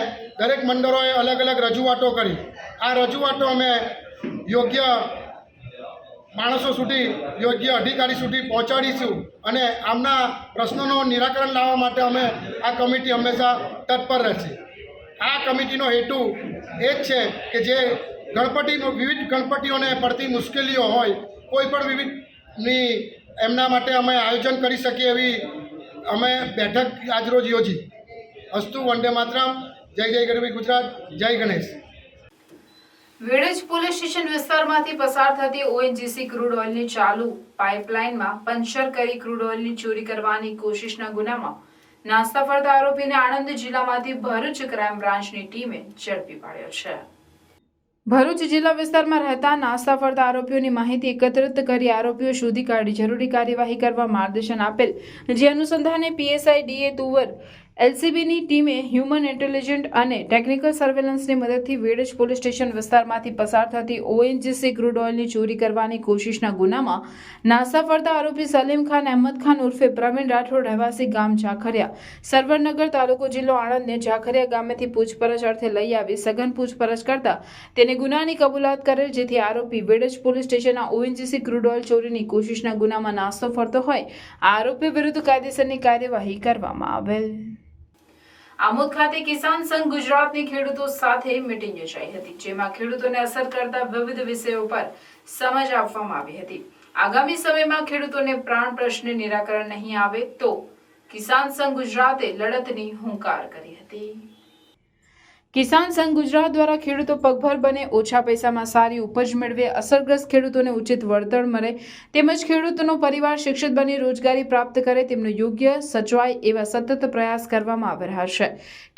દરેક મંડળોએ અલગ અલગ રજૂઆતો કરી. આ રજૂઆતો અમે યોગ્ય માણસો સુધી, યોગ્ય અધિકારી સુધી પહોંચાડીશું અને આમના પ્રશ્નોનું નિરાકરણ લાવવા માટે અમે આ કમિટી હંમેશા તત્પર રહેશે. આ કમિટીનો હેતુ એ જ છે કે જે વિવિધ ગણપતિઓને પડતી મુશ્કેલીઓ હોય કોઈ પણ વિવિધની એમના માટે અમે આયોજન કરી શકીએ એવી અમે બેઠક આજરોજ યોજી. અસ્તુ વંદે માતરમ. જય જય ગરવી ગુજરાત. જય ગણેશ. વેડજ પોલીસ સ્ટેશન વિસ્તારમાંથી પસાર થતી ઓએનજીસી ક્રૂડ ઓઇલની ચાલુ પાઇપલાઇનમાં પંચર કરી ક્રૂડ ઓઇલની ચોરી કરવાની કોશિશના ગુનામાં નાસ્તા ફરતા આરોપીને આણંદ જિલ્લામાંથી ભરૂચ ક્રાઇમ બ્રાન્ચની ટીમે ઝડપી પાડ્યો છે. ભરૂચ જિલ્લા વિસ્તારમાં રહેતા નાસ્તા ફરતા આરોપીઓની માહિતી એકત્રિત કરી આરોપીઓ શોધી કાઢી જરૂરી કાર્યવાહી કરવા માર્ગદર્શન આપેલ. જે અનુસંધાને પીએસઆઈ ડીએ તુવર એલસીબીની ટીમે હ્યુમન ઇન્ટેલિજન્ટ અને ટેકનિકલ સર્વેલન્સની મદદથી વેડજ પોલીસ સ્ટેશન વિસ્તારમાંથી પસાર થતી ઓએનજીસી ક્રૂડ ઓઇલની ચોરી કરવાની કોશિશના ગુનામાં નાસા ફરતા આરોપી સલીમ ખાન અહેમદ ખાન ઉર્ફે પ્રવીણ રાઠોડ રહેવાસી ગામ ઝાખરિયા, સરવરનગર, તાલુકો જિલ્લો આણંદને ઝાખરિયા ગામેથી પૂછપરછ અર્થે લઈ આવી સઘન પૂછપરછ કરતા તેને ગુનાની કબૂલાત કરેલ. જેથી આરોપી વેડજ પોલીસ સ્ટેશનના ઓએનજીસી ક્રૂડ ઓઇલ ચોરીની કોશિશના ગુનામાં નાસ્તો ફરતો હોય આરોપી વિરુદ્ધ કાયદેસરની કાર્યવાહી કરવામાં આવેલ. આમોદ ખાતે કિસાન સંઘ ગુજરાતની ખેડૂતો સાથે મીટિંગ યોજાઈ હતી, જેમાં ખેડૂતોને અસર કરતા વિવિધ વિષયો પર સમજ આપવામાં આવી હતી। આગામી સમયમાં ખેડૂતોને પ્રાણ પ્રશ્ને નિરાકરણ નહીં આવે તો કિસાન સંઘ ગુજરાતે લડતની હુંકાર કરી હતી। કિસાન સંઘ ગુજરાત દ્વારા ખેડૂતો પગભર બને, ઓછા પૈસામાં સારી ઉપજ મેળવે, અસરગ્રસ્ત ખેડૂતોને ઉચિત વળતર મળે તેમજ ખેડૂતોનો પરિવાર શિક્ષિત બની રોજગારી પ્રાપ્ત કરે તેમનો યોગ્ય સચવાય એવા સતત પ્રયાસ કરવામાં આવી રહ્યા છે।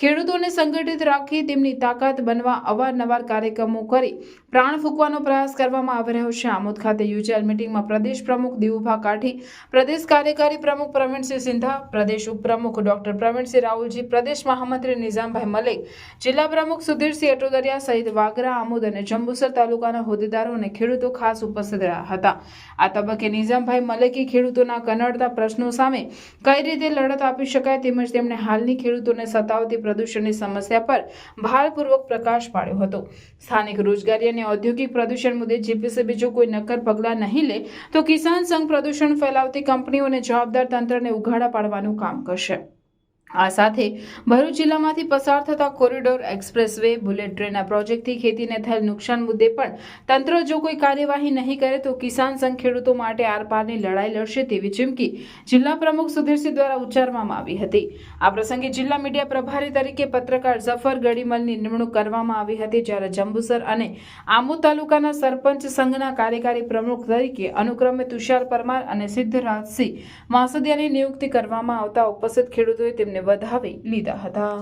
ખેડૂતોને સંગઠિત રાખી તેમની તાકાત બનવા અવારનવાર કાર્યક્રમો કરી પ્રાણ ફૂંકવાનો પ્રયાસ કરવામાં આવી રહ્યો છે। આમોદ ખાતે યોજાયેલ મીટિંગમાં પ્રદેશ પ્રમુખ દેવુભા કાઠી, પ્રદેશ કાર્યકારી પ્રમુખ પ્રવીણસિંહ સિંધા, પ્રદેશ ઉપપ્રમુખ ડોક્ટર પ્રવીણસિંહ રાહુલજી, પ્રદેશ મહામંત્રી નિઝામભાઈ મલિક, જિલ્લા પ્રમુખ સુધીરસિંહ અટોદરિયા સહિત વાગરા, આમોદ અને જંબુસર તાલુકાના હોદ્દેદારો અને ખેડૂતો ખાસ ઉપસ્થિત રહ્યા હતા। આ તબક્કે નિઝામભાઈ મલિકે ખેડૂતોના કનડતા પ્રશ્નો સામે કઈ રીતે લડત આપી શકાય તેમજ તેમણે હાલની ખેડૂતોને સતાવતી પ્રદૂષણની સમસ્યા પર ભારપૂર્વક પ્રકાશ પાડ્યો હતો। સ્થાનિક રોજગારી અને ઔદ્યોગિક પ્રદૂષણ મુદ્દે જીપીસીબી જો કોઈ નક્કર પગલાં નહીં લે તો કિસાન સંઘ પ્રદૂષણ ફેલાવતી કંપનીઓને જવાબદાર તંત્રને ઉઘાડા પાડવાનું કામ કરશે। આ સાથે ભરૂચ જિલ્લામાંથી પસાર થતા કોરિડોર, એક્સપ્રેસવે, બુલેટ ટ્રેનના પ્રોજેક્ટથી ખેતીને થયેલ નુકસાન મુદ્દે પણ તંત્ર જો કોઈ કાર્યવાહી નહીં કરે તો કિસાન સંઘ ખેડૂતો માટે આરપારની લડાઈ લડશે તેવી ચીમકી જિલ્લા પ્રમુખ સુધીરસિંહ દ્વારા ઉચ્ચારવામાં આવી હતી। આ પ્રસંગે જિલ્લા મીડિયા પ્રભારી તરીકે પત્રકાર ઝફર ગડીમલની નિમણૂક કરવામાં આવી હતી, જ્યારે જંબુસર અને આમોદ તાલુકાના સરપંચ સંઘના કાર્યકારી પ્રમુખ તરીકે અનુક્રમે તુષાર પરમાર અને સિદ્ધરાજસિંહ માસદિયાની નિયુક્તિ કરવામાં આવતા ઉપસ્થિત ખેડૂતોએ તેમને વધાવી લીધા હતા।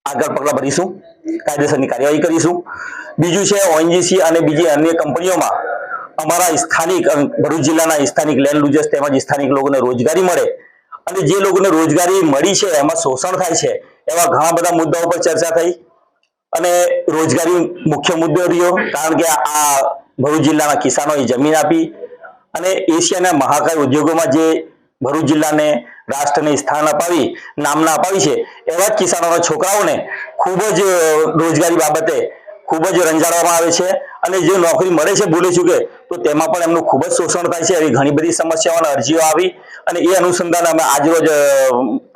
આગળ પગલાં ભરીશું, કાયદેસરની કાર્યવાહી કરીશું। બીજું છે ઓએનજીસી અને બીજી અન્ય કંપનીઓમાં અમારા સ્થાનિક ભરૂચ જિલ્લાના સ્થાનિક લેન્ડ લૂઝર્સ તેમજ સ્થાનિક લોકોને રોજગારી મળે અને જે લોકોને રોજગારી મળી છે એમાં શોષણ થાય છે એવા ઘણા બધા મુદ્દાઓ પર ચર્ચા થઈ અને રોજગારી મુખ્ય મુદ્દો રહ્યો, કારણ કે આ ભરૂચ જિલ્લાના કિસાનોએ જમીન આપી અને એશિયાના મહાકાય ઉદ્યોગોમાં જે ભરૂચ જિલ્લાને રાષ્ટ્રને સ્થાન અપાવી નામના અપાવી છે એવા જ કિસાનોના છોકરાઓને ખૂબ જ રોજગારી બાબતે ખૂબ જ રંજાડવામાં આવે છે અને જે નોકરી મળે છે ભૂલે ચૂકે તો તેમાં પણ એમનું ખૂબ જ શોષણ થાય છે। એવી ઘણી બધી સમસ્યાઓના અરજીઓ આવી અને એ અનુસંધાને અમે આજરોજ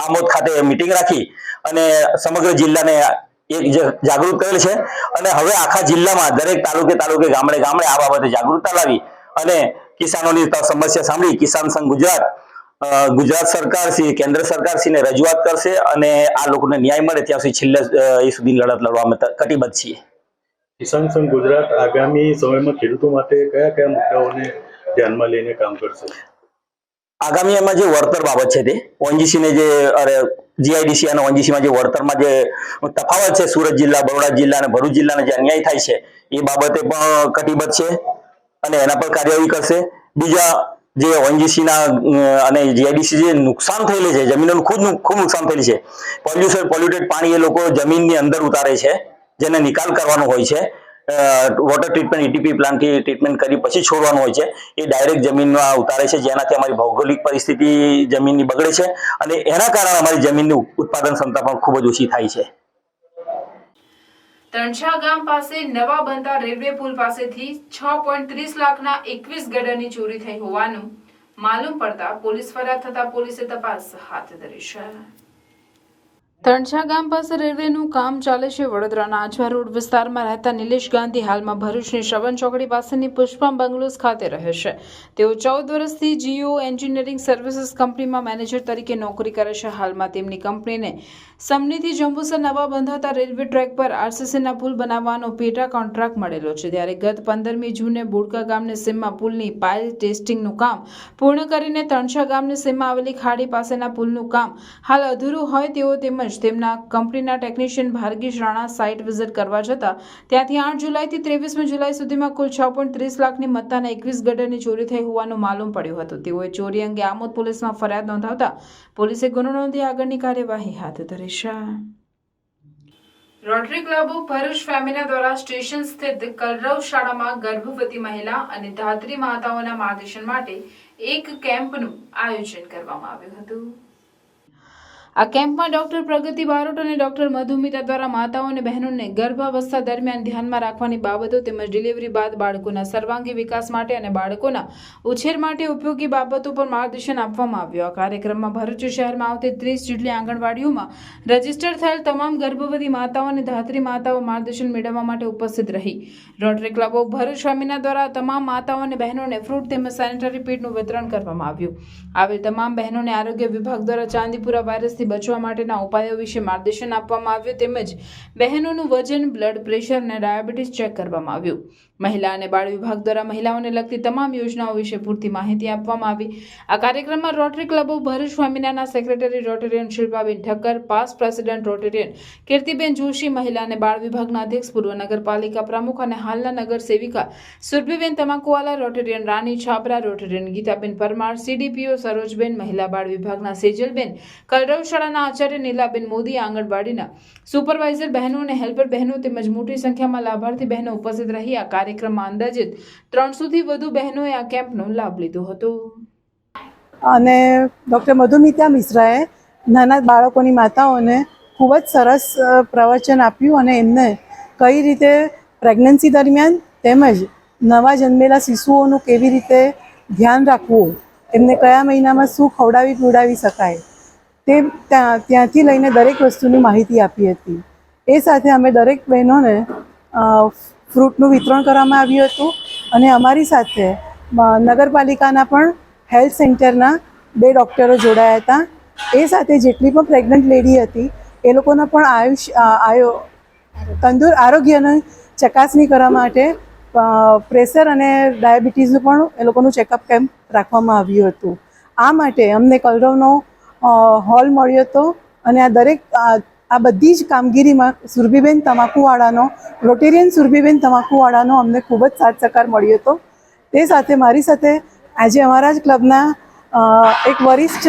આમોદ ખાતે મિટિંગ રાખી અને સમગ્ર જિલ્લાને એક જાગૃત કરેલ છે અને હવે આખા જિલ્લામાં દરેક તાલુકે ગામડે આ બાબતે જાગૃતતા લાવી અને કિસાનોની સમસ્યા સાંભળી કિસાન સંઘ ગુજરાત સરકાર શ્રી, કેન્દ્ર સરકાર શ્રીને રજૂઆત કરશે અને આ લોકોને ન્યાય મળે ત્યાં સુધી છેલ્લે સુધી લડત લડવામાં કટિબદ્ધ છીએ। કિસાન સંઘ ગુજરાત આગામી સમયમાં ખેડૂતો માટે કયા કયા મુદ્દાઓને ધ્યાનમાં લઈને કામ કરશે? આગામી એમાં જે વળતર બાબત છે તે ઓએનજીસી ને જે જીઆઈડીસી અને ઓએનજીસીમાં જે વળતરમાં જે તફાવત છે, સુરત જિલ્લા, બરોડા જિલ્લા અને ભરૂચ જિલ્લાને જે અન્યાય થાય છે એ બાબતે પણ કટિબદ્ધ છે અને એના પર કાર્યવાહી કરશે। બીજા જે ઓએનજીસીના અને જીઆઈડીસી જે નુકસાન થયેલી છે, જમીનોનું ખૂબ નુકસાન થયેલું છે, પોલ્યુટેડ પાણી એ લોકો જમીનની અંદર ઉતારે છે જેને નિકાલ કરવાનો હોય છે, વોટર ટ્રીટમેન્ટ ETP પ્લાન્ટથી ટ્રીટમેન્ટ કરી પછી છોડવાનું હોય છે, એ ડાયરેક્ટ જમીનમાં ઉતારે છે જેનાથી અમારી ભૌગોલિક પરિસ્થિતિ જમીનની બગડે છે અને એના કારણે અમારી જમીનની ઉત્પાદન ક્ષમતા પણ ખૂબ જ ઓછી થાય છે। તણછા ગામ પાસે નવા બનતા રેલવે પુલ પાસેથી 6.30 લાખના 21 ગડરની ચોરી થઈ હોવાનું માલુમ પડતા પોલીસ ફરિયાદ થતા પોલીસે તપાસ હાથ ધરી છે। તણછા ગામ પાસે રેલવેનું કામ ચાલે છે। વડોદરાના આજવા રોડ વિસ્તારમાં રહેતા નિલેશ ગાંધી હાલમાં ભરૂચની શ્રવણ ચોકડી પાસેની પુષ્પમ બંગલોઝ ખાતે રહે છે। તેઓ 14 વર્ષથી જીઓ એન્જિનિયરિંગ સર્વિસીસ કંપનીમાં મેનેજર તરીકે નોકરી કરે છે। હાલમાં તેમની કંપનીને સમનીથી જંબુસર નવા બંધાતા રેલવે ટ્રેક પર આરસીસીના પુલ બનાવવાનો પેટા કોન્ટ્રાક્ટ મળેલો છે, ત્યારે ગત 15મી જૂને બોડકા ગામની સીમમાં પુલની પાયલ ટેસ્ટિંગનું કામ પૂર્ણ કરીને તણછા ગામની સીમમાં આવેલી ખાડી પાસેના પુલનું કામ હાલ અધૂરું હોય તેવો તેમજ તેમના કંપનીના ટેકનિશિયન ભાર્ગીશ રાણા સાઇટ વિઝિટ કરવા જતા ત્યાંથી 8 જુલાઈથી 23મી જુલાઈ સુધીમાં કુલ 6.30 લાખની મત્તાના 21 ગડરની ચોરી થઈ હોવાનું માલુમ પડ્યું હતું। તેઓએ ચોરી અંગે આમોદ પોલીસમાં ફરિયાદ નોંધાવતા પોલીસે ગુનો નોંધી આગળની કાર્યવાહી હાથ ધરી છે। Rotary club of Bharuch Femina દ્વારા સ્ટેશન સ્થિત કલરવ શાળામાં ગર્ભવતી મહિલા અને ધાત્રી માતાઓના માર્ગદર્શન માટે એક કેમ્પનું આયોજન કરવામાં આવ્યું હતું। આ કેમ્પમાં ડોક્ટર પ્રગતિ બારોટ અને ડોક્ટર મધુમિતા દ્વારા માતાઓ અને બહેનોને ગર્ભાવસ્થા દરમિયાન ધ્યાનમાં રાખવાની બાબતો તેમજ ડિલિવરી બાદ બાળકોના સર્વાંગી વિકાસ માટે અને બાળકોના ઉછેર માટે ઉપયોગી બાબતો પર માર્ગદર્શન આપવામાં આવ્યું. આ કાર્યક્રમમાં ભરૂચ શહેરમાં આવતી 30 જેટલી આંગણવાડીઓમાં રજીસ્ટર થયેલ તમામ ગર્ભવતી માતાઓ અને ધાત્રી માતાઓ માર્ગદર્શન મેળવવા માટે ઉપસ્થિત રહી. રોટરી ક્લબ ઓફ ભરૂચ સ્વામીના દ્વારા તમામ માતાઓ અને બહેનોને ફ્રૂટ તેમજ સેનેટરી પેડનું વિતરણ કરવામાં આવ્યું. આવેલ તમામ બહેનોને આરોગ્ય વિભાગ દ્વારા ચાંદીપુરા વાયરસથી બચવા માટેના ઉપાયો વિશે માર્ગદર્શન આપવામાં આવ્યું તેમજ બહેનોનું વજન, બ્લડ પ્રેશર અને ડાયાબિટીસ ચેક કરવામાં આવ્યું. મહિલા અને બાળ વિભાગ દ્વારા મહિલાઓને લગતી તમામ યોજનાઓ વિશે પૂરતી માહિતી આપવામાં આવી. આ કાર્યક્રમમાં રોટરી ક્લબ ઓફ ભરૂચ સ્વામિનારાયણના secretary rotarian Shilpaben Thakkar, past president rotarian Kirtiben Joshi, મહિલા અને બાળ વિભાગના અધ્યક્ષ, પૂર્વ નગરપાલિકા પ્રમુખ અને હાલના નગર સેવિકા સુરભીબેન તમાકુવાલા, રોટેરિયન રાની છાબરા, રોટેરિયન ગીતાબેન પરમાર, CDPO સરોજબેન, મહિલા બાળ વિભાગના સેજલબેન, કલરવ શાળાના આચાર્ય નીલાબેન મોદી, આંગણવાડીના સુપરવાઇઝર બહેનો અને હેલ્પર બહેનો તેમજ મોટી સંખ્યામાં લાભાર્થી બહેનો ઉપસ્થિત રહી. આ કાર્યક્રમમાં અંદાજિત 300 થી વધુ બહેનોએ આ કેમ્પનો લાભ લીધો હતો. અને ડૉક્ટર મધુમિતા મિશ્રાએ નાના બાળકોની માતાઓને ખૂબ જ સરસ પ્રવચન આપ્યું અને એમને કઈ રીતે પ્રેગ્નન્સી દરમિયાન તેમજ નવા જન્મેલા શિશુઓનું કેવી રીતે ધ્યાન રાખવું, એમને કયા મહિનામાં શું ખવડાવી પીવડાવી શકાય તે ત્યાંથી લઈને દરેક વસ્તુની માહિતી આપી હતી. એ સાથે અમે દરેક બહેનોને ફ્રૂટનું વિતરણ કરવામાં આવ્યું હતું અને અમારી સાથે નગરપાલિકાના પણ હેલ્થ સેન્ટરના 2 ડૉક્ટરો જોડાયા હતા. એ સાથે જેટલી પણ પ્રેગ્નન્ટ લેડી હતી એ લોકોના પણ આરોગ્યની ચકાસણી કરવા માટે પ્રેશર અને ડાયાબિટીસનું પણ એ લોકોનું ચેકઅપ કેમ્પ રાખવામાં આવ્યું હતું. આ માટે અમને કલરવનો હોલ મળ્યો હતો અને આ બધી જ કામગીરીમાં સુરભીબેન તમાકુવાળાનો, રોટેરિયન સુરભીબેન તમાકુવાળાનો અમને ખૂબ જ સાથ સહકાર મળ્યો હતો. તે સાથે મારી સાથે આજે અમારા જ ક્લબના એક વરિષ્ઠ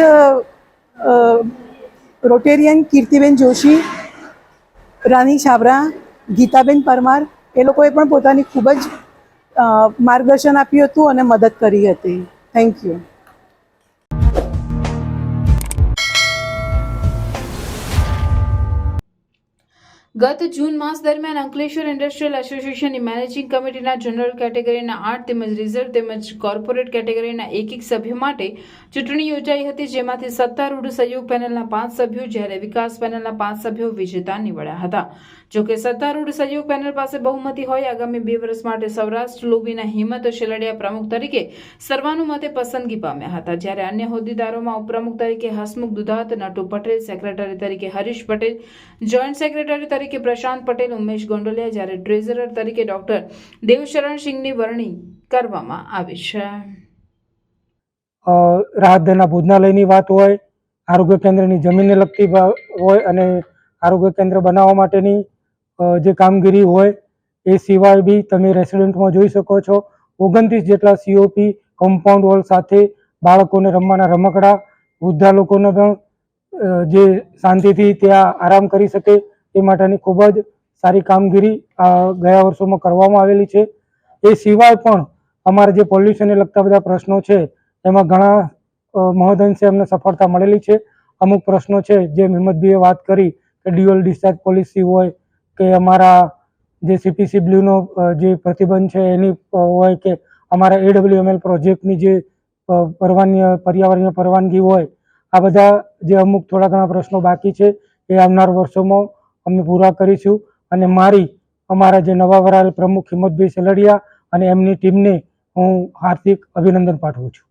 રોટેરિયન કીર્તિબેન જોશી, રાની છાબરા, ગીતાબેન પરમાર એ લોકોએ પણ પોતાની ખૂબ જ માર્ગદર્શન આપ્યું હતું અને મદદ કરી હતી. Thank you. ગત જૂન માસ દરમિયાન અંકલેશ્વર ઇન્ડસ્ટ્રીયલ એસોસિએશનની મેનેજિંગ કમિટીના જનરલ કેટેગરીના 8 તેમજ રિઝર્વ તેમજ કોર્પોરેટ કેટેગરીના 1 સભ્ય માટે ચૂંટણી યોજાઈ હતી, જેમાંથી સત્તારૂઢ સહયોગ પેનલના 5 સભ્યો જ્યારે વિકાસ પેનલના 5 સભ્યો વિજેતા નીવડ્યા હતા. જોકે સત્તારૂઢ સહયોગ પેનલ પાસે બહુમતી હોય આગામી 2 વર્ષ માટે સૌરાષ્ટ્ર લોબીના હિંમત શેલડિયા પ્રમુખ તરીકે સર્વાનુમતે પસંદગી પામ્યા હતા, જ્યારે અન્ય હોદ્દેદારોમાં ઉપપ્રમુખ તરીકે હસમુખ દુધાત, નટુ પટેલ, સેક્રેટરી તરીકે હરીશ પટેલ, જોઈન્ટ સેક્રેટરી તરીકે પ્રશાંત પટેલ, ઉમેશ ગોંડલિયા, જ્યારે ટ્રેઝરર તરીકે ડોક્ટર દેવશરણ સિંહની વરણી કરવામાં આવી છે. રાહત દરના ભોજનાલયની વાત હોય, આરોગ્ય કેન્દ્રની જમીનને લગતી હોય અને આરોગ્ય કેન્દ્ર બનાવવા માટેની જે કામગીરી હોય એ સિવાય બી તમે રેસિડેન્ટમાં જોઈ શકો છો 29 જેટલા COP કમ્પાઉન્ડ વોલ સાથે બાળકોને રમવાના રમકડા, વૃદ્ધા લોકોને પણ જે શાંતિથી ત્યાં આરામ કરી શકે એ માટેની ખૂબ જ સારી કામગીરી ગયા વર્ષોમાં કરવામાં આવેલી છે. એ સિવાય પણ અમારા જે પોલ્યુશનને લગતા બધા પ્રશ્નો છે એમાં ઘણા મહદઅંશે અમને સફળતા મળેલી છે. અમુક પ્રશ્નો છે જેમ હિંમતભાઈએ વાત કરી કે ડ્યુઅલ ડિસ્ચાર્જ પોલિસી હોય કે અમારા જે CPC બ્લ્યુનો જે પ્રતિબંધ છે એની હોય કે અમારા AWML પ્રોજેક્ટની જે પર્યાવરણીય પરવાનગી હોય, આ બધા જે અમુક થોડા ઘણા પ્રશ્નો બાકી છે એ આવનાર વર્ષોમાં અમે પૂરા કરીશું. અને અમારા જે નવા વરાયેલ પ્રમુખ હિંમતભાઈ શેલડિયા અને એમની ટીમને હું હાર્દિક અભિનંદન પાઠવું છું.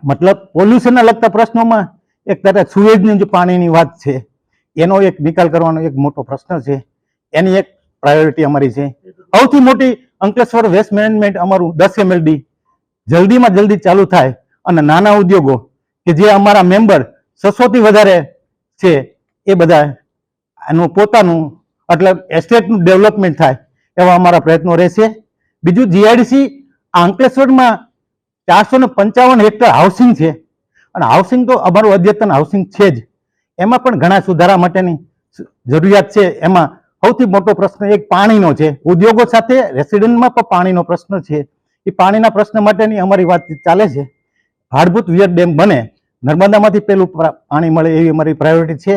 મતલબ પોલ્યુશનના લગતા પ્રશ્નોમાં એક તરફ સુએજની જે પાણીની વાત છે એનો એક નિકાલ કરવાનો એક મોટો પ્રશ્ન છે, એની એક પ્રાયોરિટી અમારી છે. સૌથી મોટી અંકલેશ્વર વેસ્ટ મેનેજમેન્ટ અમારું 10 MLD જલ્દીમાં જલ્દી ચાલુ થાય અને નાના ઉદ્યોગો કે જે અમારા મેમ્બર 600 થી વધારે છે એ બધા એનું પોતાનું એટલે એસ્ટેટનું ડેવલપમેન્ટ થાય એવા અમારા પ્રયત્નો રહેશે. બીજું GIDC અંકલેશ્વરમાં 455 હેક્ટર હાઉસિંગ છે અને હાઉસિંગ તો અમારું અદ્યતન હાઉસિંગ છે જ, એમાં પણ ઘણા સુધારા માટેની જરૂરિયાત છે. એમાં સૌથી મોટો પ્રશ્ન એક પાણીનો છે, ઉદ્યોગો સાથે રેસિડેન્ટમાં પણ પાણીનો પ્રશ્ન છે. એ પાણીના પ્રશ્ન માટેની અમારી વાતચીત ચાલે છે. ભાડભૂત વિયર ડેમ બને, નર્મદામાંથી પેલું પાણી મળે એવી અમારી પ્રાયોરિટી છે.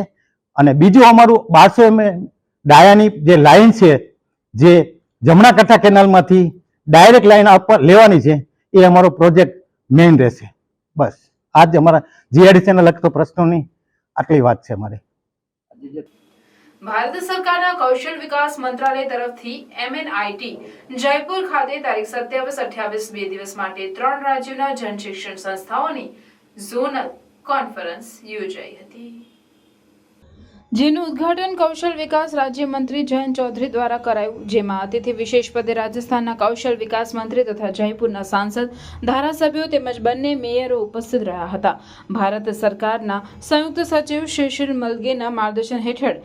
અને બીજું અમારું 1200 mm ડાયાની જે લાઈન છે, જે જમણા કાંઠા કેનાલમાંથી ડાયરેક્ટ લાઈન લેવાની છે, એ અમારો પ્રોજેક્ટ મેઇન રહેશે. બસ આ જ અમારા જીઆઈડીસીને લગતો પ્રશ્નોની આટલી વાત છે અમારે. ભારત સરકારના કૌશલ વિકાસ મંત્રાલય તરફથી MNIT જયપુર ખાતે તારીખ 27-28 બે દિવસ માટે 3 રાજ્યોના જન શિક્ષણ સંસ્થાઓની ઝોનલ કોન્ફરન્સ યોજાઈ હતી, જેનું ઉદ્ઘાટન કૌશલ વિકાસ રાજ્યમંત્રી જયંત ચૌધરી દ્વારા કરાયું, જેમાં અતિથિ વિશેષ પદે રાજસ્થાનના કૌશલ વિકાસ મંત્રી તથા જયપુરના સાંસદ, ધારાસભ્યો તેમજ બંને મેયરો ઉપસ્થિત રહ્યા હતા. ભારત સરકારના સંયુક્ત સચિવ શિશિર મલગેના માર્ગદર્શન હેઠળ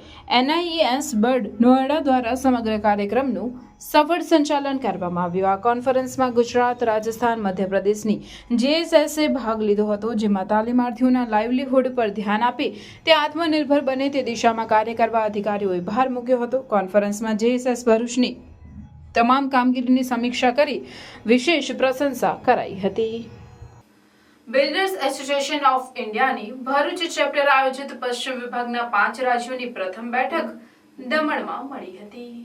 NIES બર્ડ નોએડા દ્વારા સમગ્ર કાર્યક્રમનું સફળ સંચાલન કરવામાં આવ્યું. આ કોન્ફરન્સમાં ગુજરાત, રાજસ્થાન, મધ્યપ્રદેશની JSSએ ભાગ લીધો હતો, જેમાં તાલીમાર્થીઓના લાઇવલીહુડ પર ધ્યાન આપી તે આત્મનિર્ભર બને તે દિશામાં કાર્ય કરવા અધિકારીઓએ ભાર મૂક્યો હતો. કોન્ફરન્સમાં JSS ભરૂચની તમામ કામગીરીની સમીક્ષા કરી વિશેષ પ્રશંસા કરાઈ હતી. બિલ્ડર્સ એસોસિએશન ઓફ ઇન્ડિયાની ભરૂચ ચેપ્ટર આયોજિત પશ્ચિમ વિભાગના 5 રાજ્યોની પ્રથમ બેઠક દમણમાં મળી હતી.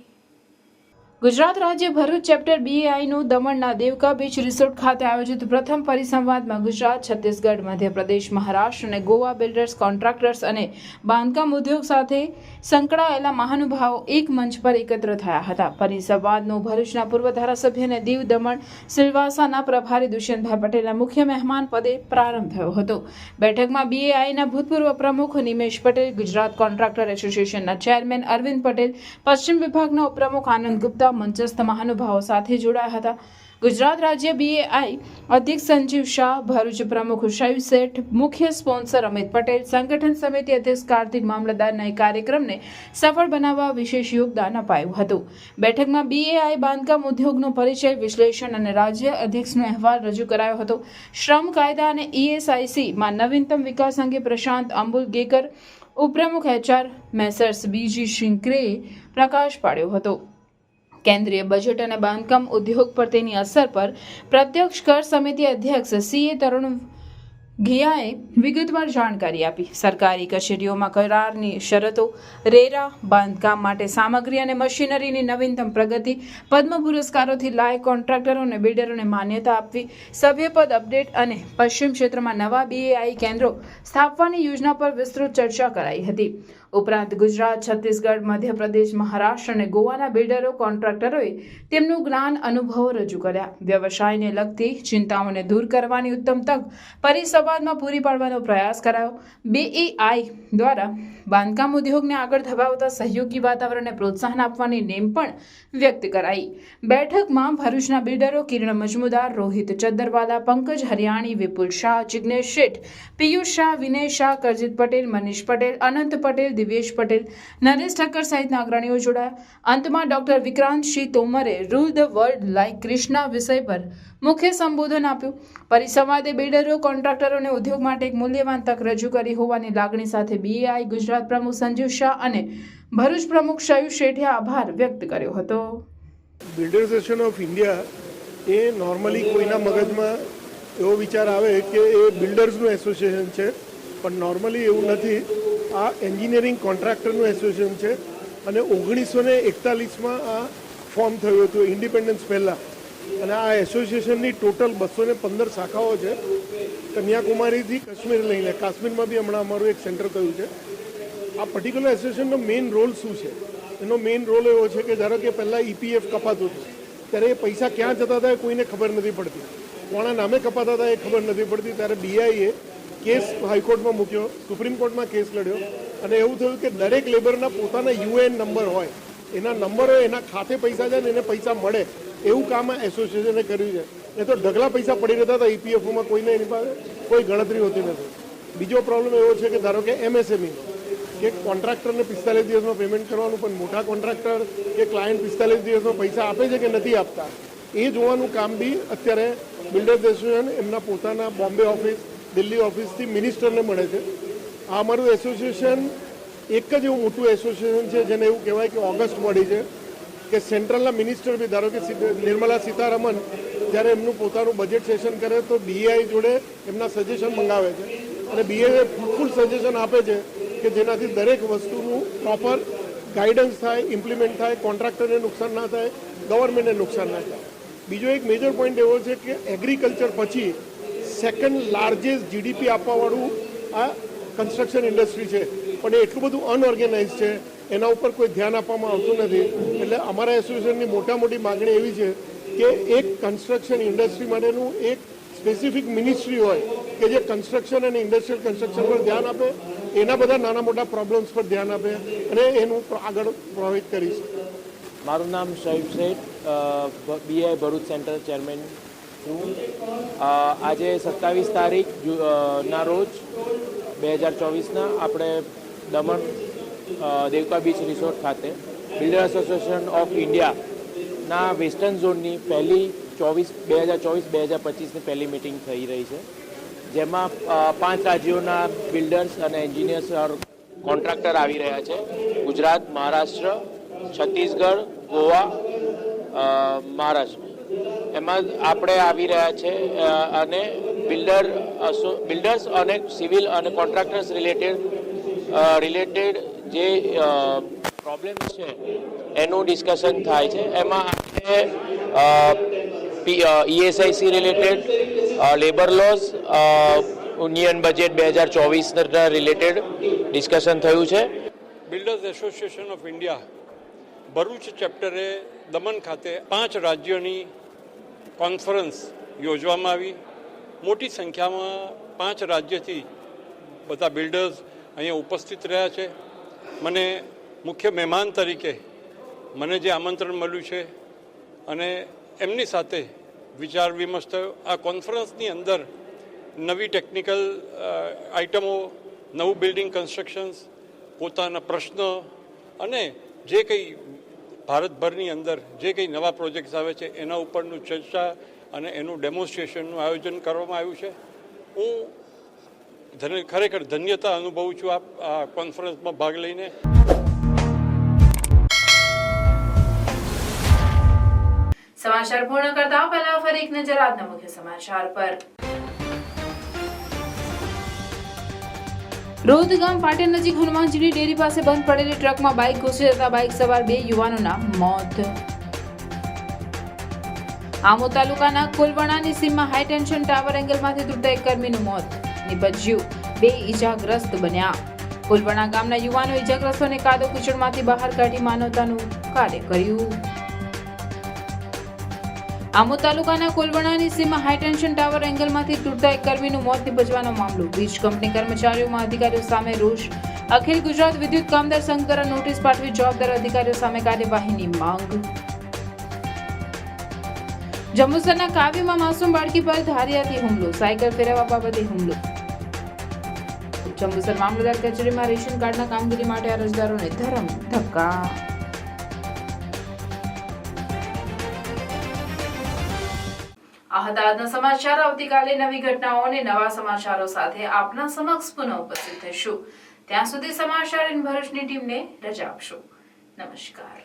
ગુજરાત રાજ્ય ભરૂચ ચેપ્ટર BAIનું દમણના દેવકા બીચ રિસોર્ટ ખાતે આયોજિત પ્રથમ પરિસંવાદમાં ગુજરાત, છત્તીસગઢ, મધ્યપ્રદેશ, મહારાષ્ટ્ર અને ગોવા બિલ્ડર્સ, કોન્ટ્રાક્ટર્સ અને બાંધકામ ઉદ્યોગ સાથે સંકળાયેલા મહાનુભાવો એક મંચ પર એકત્ર થયા હતા. પરિસંવાદનો ભરૂચના પૂર્વ ધારાસભ્ય અને દીવ દમણ સિલવાસાના પ્રભારી દુષ્યંતભાઈ પટેલના મુખ્ય મહેમાન પદે પ્રારંભ થયો હતો. બેઠકમાં BAIના ભૂતપૂર્વ પ્રમુખ નિમેશ પટેલ, ગુજરાત કોન્ટ્રાક્ટર એસોસિએશનના ચેરમેન અરવિંદ પટેલ, પશ્ચિમ વિભાગના ઉપપ્રમુખ આનંદ ગુપ્તા મંચસ્થ મહાનુભાવો સાથે જોડાયા હતા. ગુજરાત રાજ્ય BAI અધ્યક્ષ સંજીવ શાહ, ભરૂચ પ્રમુખ શૈવ શેઠ, મુખ્ય સ્પોન્સર અમિત પટેલ, સંગઠન સમિતિ અધ્યક્ષ કાર્તિક મામલતદારના કાર્યક્રમને સફળ બનાવવા વિશેષ યોગદાન અપાયું હતું. બેઠકમાં BAI બાંધકામ ઉદ્યોગનો પરિચય, વિશ્લેષણ અને રાજ્ય અધ્યક્ષનો અહેવાલ રજૂ કરાયો હતો. શ્રમ કાયદા અને ESIC માં નવીનતમ વિકાસ અંગે પ્રશાંત અંબુલગેકર, ઉપપ્રમુખ HR મેસર્સ BG શિંકરેએ પ્રકાશ પાડ્યો હતો. કેન્દ્રીય બજેટ અને બાંધકામ ઉદ્યોગ પર તેની અસર પર પ્રત્યક્ષ કર સમિતિ અધ્યક્ષ CA તરુણ ઘિયાએ વિગતવાર જાણકારી આપી. સરકારી કચેરીઓમાં કરારની શરતો, રેરા, બાંધકામ માટે સામગ્રી અને મશીનરીની નવીનતમ પ્રગતિ, પદ્મ પુરસ્કારોથી લાયક કોન્ટ્રાક્ટરો અને બિલ્ડરોને માન્યતા આપવી, સભ્યપદ અપડેટ અને પશ્ચિમ ક્ષેત્રમાં નવા BAI કેન્દ્રો સ્થાપવાની યોજના પર વિસ્તૃત ચર્ચા કરાઈ હતી. ઉપરાંત ગુજરાત, છત્તીસગઢ, મધ્યપ્રદેશ, મહારાષ્ટ્ર અને ગોવાના બિલ્ડરો, કોન્ટ્રાક્ટરોએ તેમનું જ્ઞાન, અનુભવો રજૂ કર્યા. વ્યવસાયને લગતી ચિંતાઓને દૂર કરવાની ઉત્તમ તક પરિસંવાદમાં પૂરી પાડવાનો પ્રયાસ કરાયો. BAI દ્વારા બાંધકામ ઉદ્યોગને આગળ ધપાવતા સહયોગી વાતાવરણને પ્રોત્સાહન આપવાની નેમ પણ વ્યક્ત કરાઈ. બેઠકમાં ભરૂચના બિલ્ડરો કિરણ મજમુદાર, રોહિત ચદ્દરવાલા, પંકજ હરિયાણી, વિપુલ શાહ, જિગ્નેશ શેઠ, પિયુષ શાહ, વિનય શાહ, કરજીત પટેલ, મનીષ પટેલ, અનંત પટેલ, દિવ્યેશ પટેલ, નરેશ ઠક્કર સહિતના અગ્રણીઓ જોડાયા. અંતમાં ડોક્ટર વિક્રાંતસિંહ તોમરે rule the world like Krishna વિષય પર મુખ્ય સંબોધન આપ્યું. પરિસંવાદે બિલ્ડરો, કોન્ટ્રાક્ટરો અને ઉદ્યોગ માટે એક મૂલ્યવાન તક રજૂ કરી હોવાની લાગણી સાથે BAI ગુજરાત પ્રમુખ સંજીવ શાહ અને ભરૂચ પ્રમુખ શૈવ શેઠે આભાર વ્યક્ત કર્યો હતો. Builders association of India A normally કોઈના મગજમાં એવો વિચાર આવે કે એ બિલ્ડર્સનું એસોસિએશન છે, પણ નોર્મલી એવું નથી. આ એન્જિનિયરિંગ કોન્ટ્રાક્ટરનું એસોસિએશન છે અને 1941માં આ ફોર્મ થયું હતું ઇન્ડિપેન્ડન્સ પહેલાં. અને આ એસોસિએશનની ટોટલ 215 શાખાઓ છે, કન્યાકુમારીથી કાશ્મીર લઈને. કાશ્મીરમાં બી હમણાં અમારું એક સેન્ટર થયું છે. આ પર્ટિક્યુલર એસોસિએશનનો મેઇન રોલ શું છે? એનો મેઇન રોલ એવો છે કે ધારો કે પહેલાં EPF કપાતું હતું, ત્યારે એ પૈસા ક્યાં જતા હતા એ કોઈને ખબર નથી પડતી, કોના નામે કપાતા હતા એ ખબર નથી પડતી. ત્યારે BAIએ કેસ હાઈકોર્ટમાં મૂક્યો, સુપ્રીમ કોર્ટમાં કેસ લડ્યો અને એવું થયું કે દરેક લેબરના પોતાના UN નંબર હોય, એના નંબર હોય, એના ખાતે પૈસા જાય ને એને પૈસા મળે, એવું કામ આ એસોસિએશને કર્યું છે. એ તો ઢગલા પૈસા પડી રહેતા હતા EPFમાં, કોઈને એની પાસે કોઈ ગણતરી હોતી નથી. બીજો પ્રોબ્લેમ એવો છે કે ધારો કે MSME કે કોન્ટ્રાક્ટરને 45 દિવસમાં પેમેન્ટ કરવાનું, પણ મોટા કોન્ટ્રાક્ટર કે ક્લાયન્ટ 45 દિવસમાં પૈસા આપે છે કે નથી આપતા એ જોવાનું કામ બી અત્યારે બિલ્ડર્સ એસોસિએશન એમના પોતાના બોમ્બે ઓફિસ, દિલ્હી ઓફિસથી મિનિસ્ટરને મળે છે. આ અમારું એસોસિએશન એક જ એવું મોટું એસોસિએશન છે જેને એવું કહેવાય કે ઓગસ્ટ બોડી છે, કે સેન્ટ્રલના મિનિસ્ટર બી ધારો કે નિર્મલા સીતારમણ જ્યારે એમનું પોતાનું બજેટ સેશન કરે તો BAI જોડે એમના સજેશન મંગાવે છે અને બીએ ફૂલ સજેશન આપે છે કે જેનાથી દરેક વસ્તુનું પ્રોપર ગાઈડન્સ થાય, ઇમ્પ્લિમેન્ટ થાય, કોન્ટ્રાક્ટરને નુકસાન ના થાય, ગવર્મેન્ટને નુકસાન ના થાય. બીજો એક મેજર પોઈન્ટ એવો છે કે એગ્રીકલ્ચર પછી સેકન્ડ લાર્જેસ્ટ જીડીપી આપવાવાળું આ કન્સ્ટ્રક્શન ઇન્ડસ્ટ્રી છે, પણ એ એટલું બધું અનઓર્ગેનાઇઝ છે, એના ઉપર કોઈ ધ્યાન આપવામાં આવતું નથી. એટલે અમારા એસોસિએશનની મોટી માગણી એવી છે કે એક કન્સ્ટ્રક્શન ઇન્ડસ્ટ્રી માટેનું એક સ્પેસિફિક મિનિસ્ટ્રી હોય કે જે કન્સ્ટ્રક્શન અને ઇન્ડસ્ટ્રીયલ કન્સ્ટ્રક્શન પર ધ્યાન આપે, એના બધા નાના મોટા પ્રોબ્લેમ્સ પર ધ્યાન આપે અને એનું આગળ પ્રભાવિત કરી શકે. મારું નામ શહીબ શેઠ, બીઆઈ ભરૂચ સેન્ટર ચેરમેન છું. આજે 27 તારીખના રોજ 2024ના આપણે દમણ દેવકા બીચ રિસોર્ટ ખાતે બિલ્ડર એસોસિએશન ઓફ ઇન્ડિયાના વેસ્ટર્ન ઝોનની પહેલી 2024-2025ની પહેલી મિટિંગ થઈ રહી છે, જેમાં 5 રાજ્યોના બિલ્ડર્સ અને એન્જિનિયર્સ કોન્ટ્રાક્ટર આવી રહ્યા છે. ગુજરાત, મહારાષ્ટ્ર, છત્તીસગઢ, ગોવા, મહારાષ્ટ્ર, એમાં આપણે આવી રહ્યા છે. અને બિલ્ડર્સ અને સિવિલ અને કોન્ટ્રાક્ટર્સ રિલેટેડ જે પ્રોબ્લેમ્સ છે એનું ડિસ્કશન થાય છે. એમાં આપણે ESIC related, labour laws, union budget 2024ના રિલેટેડ ડિસ્કશન થયું છે. Builders association of India Bharuch ચેપ્ટરે દમણ ખાતે 5 રાજ્યોની કોન્ફરન્સ યોજવામાં આવી. મોટી સંખ્યામાં 5 રાજ્યથી બધા બિલ્ડર્સ અહીંયા ઉપસ્થિત રહ્યા છે. મને મુખ્ય મહેમાન તરીકે મને જે આમંત્રણ મળ્યું છે અને એમની સાથે વિચાર વિમર્શ થયો. આ કોન્ફરન્સની અંદર નવી ટેકનિકલ આઇટમો, નવું બિલ્ડિંગ કન્સ્ટ્રક્શન્સ, પોતાના પ્રશ્નો અને જે કંઈ ભારતભરની અંદર જે કંઈ નવા પ્રોજેક્ટ્સ આવે છે એના ઉપરનું ચર્ચા અને એનું ડેમોન્સ્ટ્રેશનનું આયોજન કરવામાં આવ્યું છે. હું ખરેખર ધન્યતા અનુભવું છું આ કોન્ફરન્સમાં ભાગ લઈને. સમાચાર પૂર્ણ કરતા પહેલા ફરી એક નજર આજના મુખ્ય સમાચાર પર. રોદ ગામ પાટણ નજીક હનુમાનજીની ડેરી પાસે બંધ પડેલી ટ્રકમાં બાઇક ઘૂસી જતા બાઇક સવાર 2 યુવાનોના મોત. આમોદ તાલુકાના કોલવણાની સીમમાં હાઈ ટેન્શન ટાવર એંગલમાંથી તૂટતા એક કર્મીનું મોત નીપજ્યું. 2 ઈજાગ્રસ્ત બન્યા. કોલવણા ગામના યુવાનો ઈજાગ્રસ્તોને કાદવ કીચડમાંથી બહાર કાઢી માનવતાનું કાર્ય કર્યું. આમોદ તાલુકાના કોલવણાની સીમમાં હાઈ ટેન્શન ટાવર એંગલમાંથી તૂટતા એક કર્મીનું મોત નીપજવાનો મામલો. વીજ કંપની કર્મચારીઓમાં અધિકારીઓ સામે રોષ. અખિલ ગુજરાત વિદ્યુત કામદાર સંઘ દ્વારા નોટિસ પાઠવી જવાબદાર અધિકારીઓ સામે કાર્યવાહીની માંગ. જંબુસરના કાવ્યમાં માસૂમ બાળકી પર ધારિયાથી હુમલો, સાયકલ ફેરવવા બાબતે હુમલો. જંબુસર મામલતદાર કચેરીમાં રેશન કાર્ડના કામગીરી માટે અરજદારોને ધરમ ધક્કા. આ હતા આજના સમાચાર. આવતીકાલે નવી ઘટનાઓ અને નવા સમાચારો સાથે આપના સમક્ષ પુનઃ ઉપસ્થિત થઈશું. ત્યાં સુધી સમાચાર ઇન ભરૂચની ટીમને રજા આપશો. નમસ્કાર.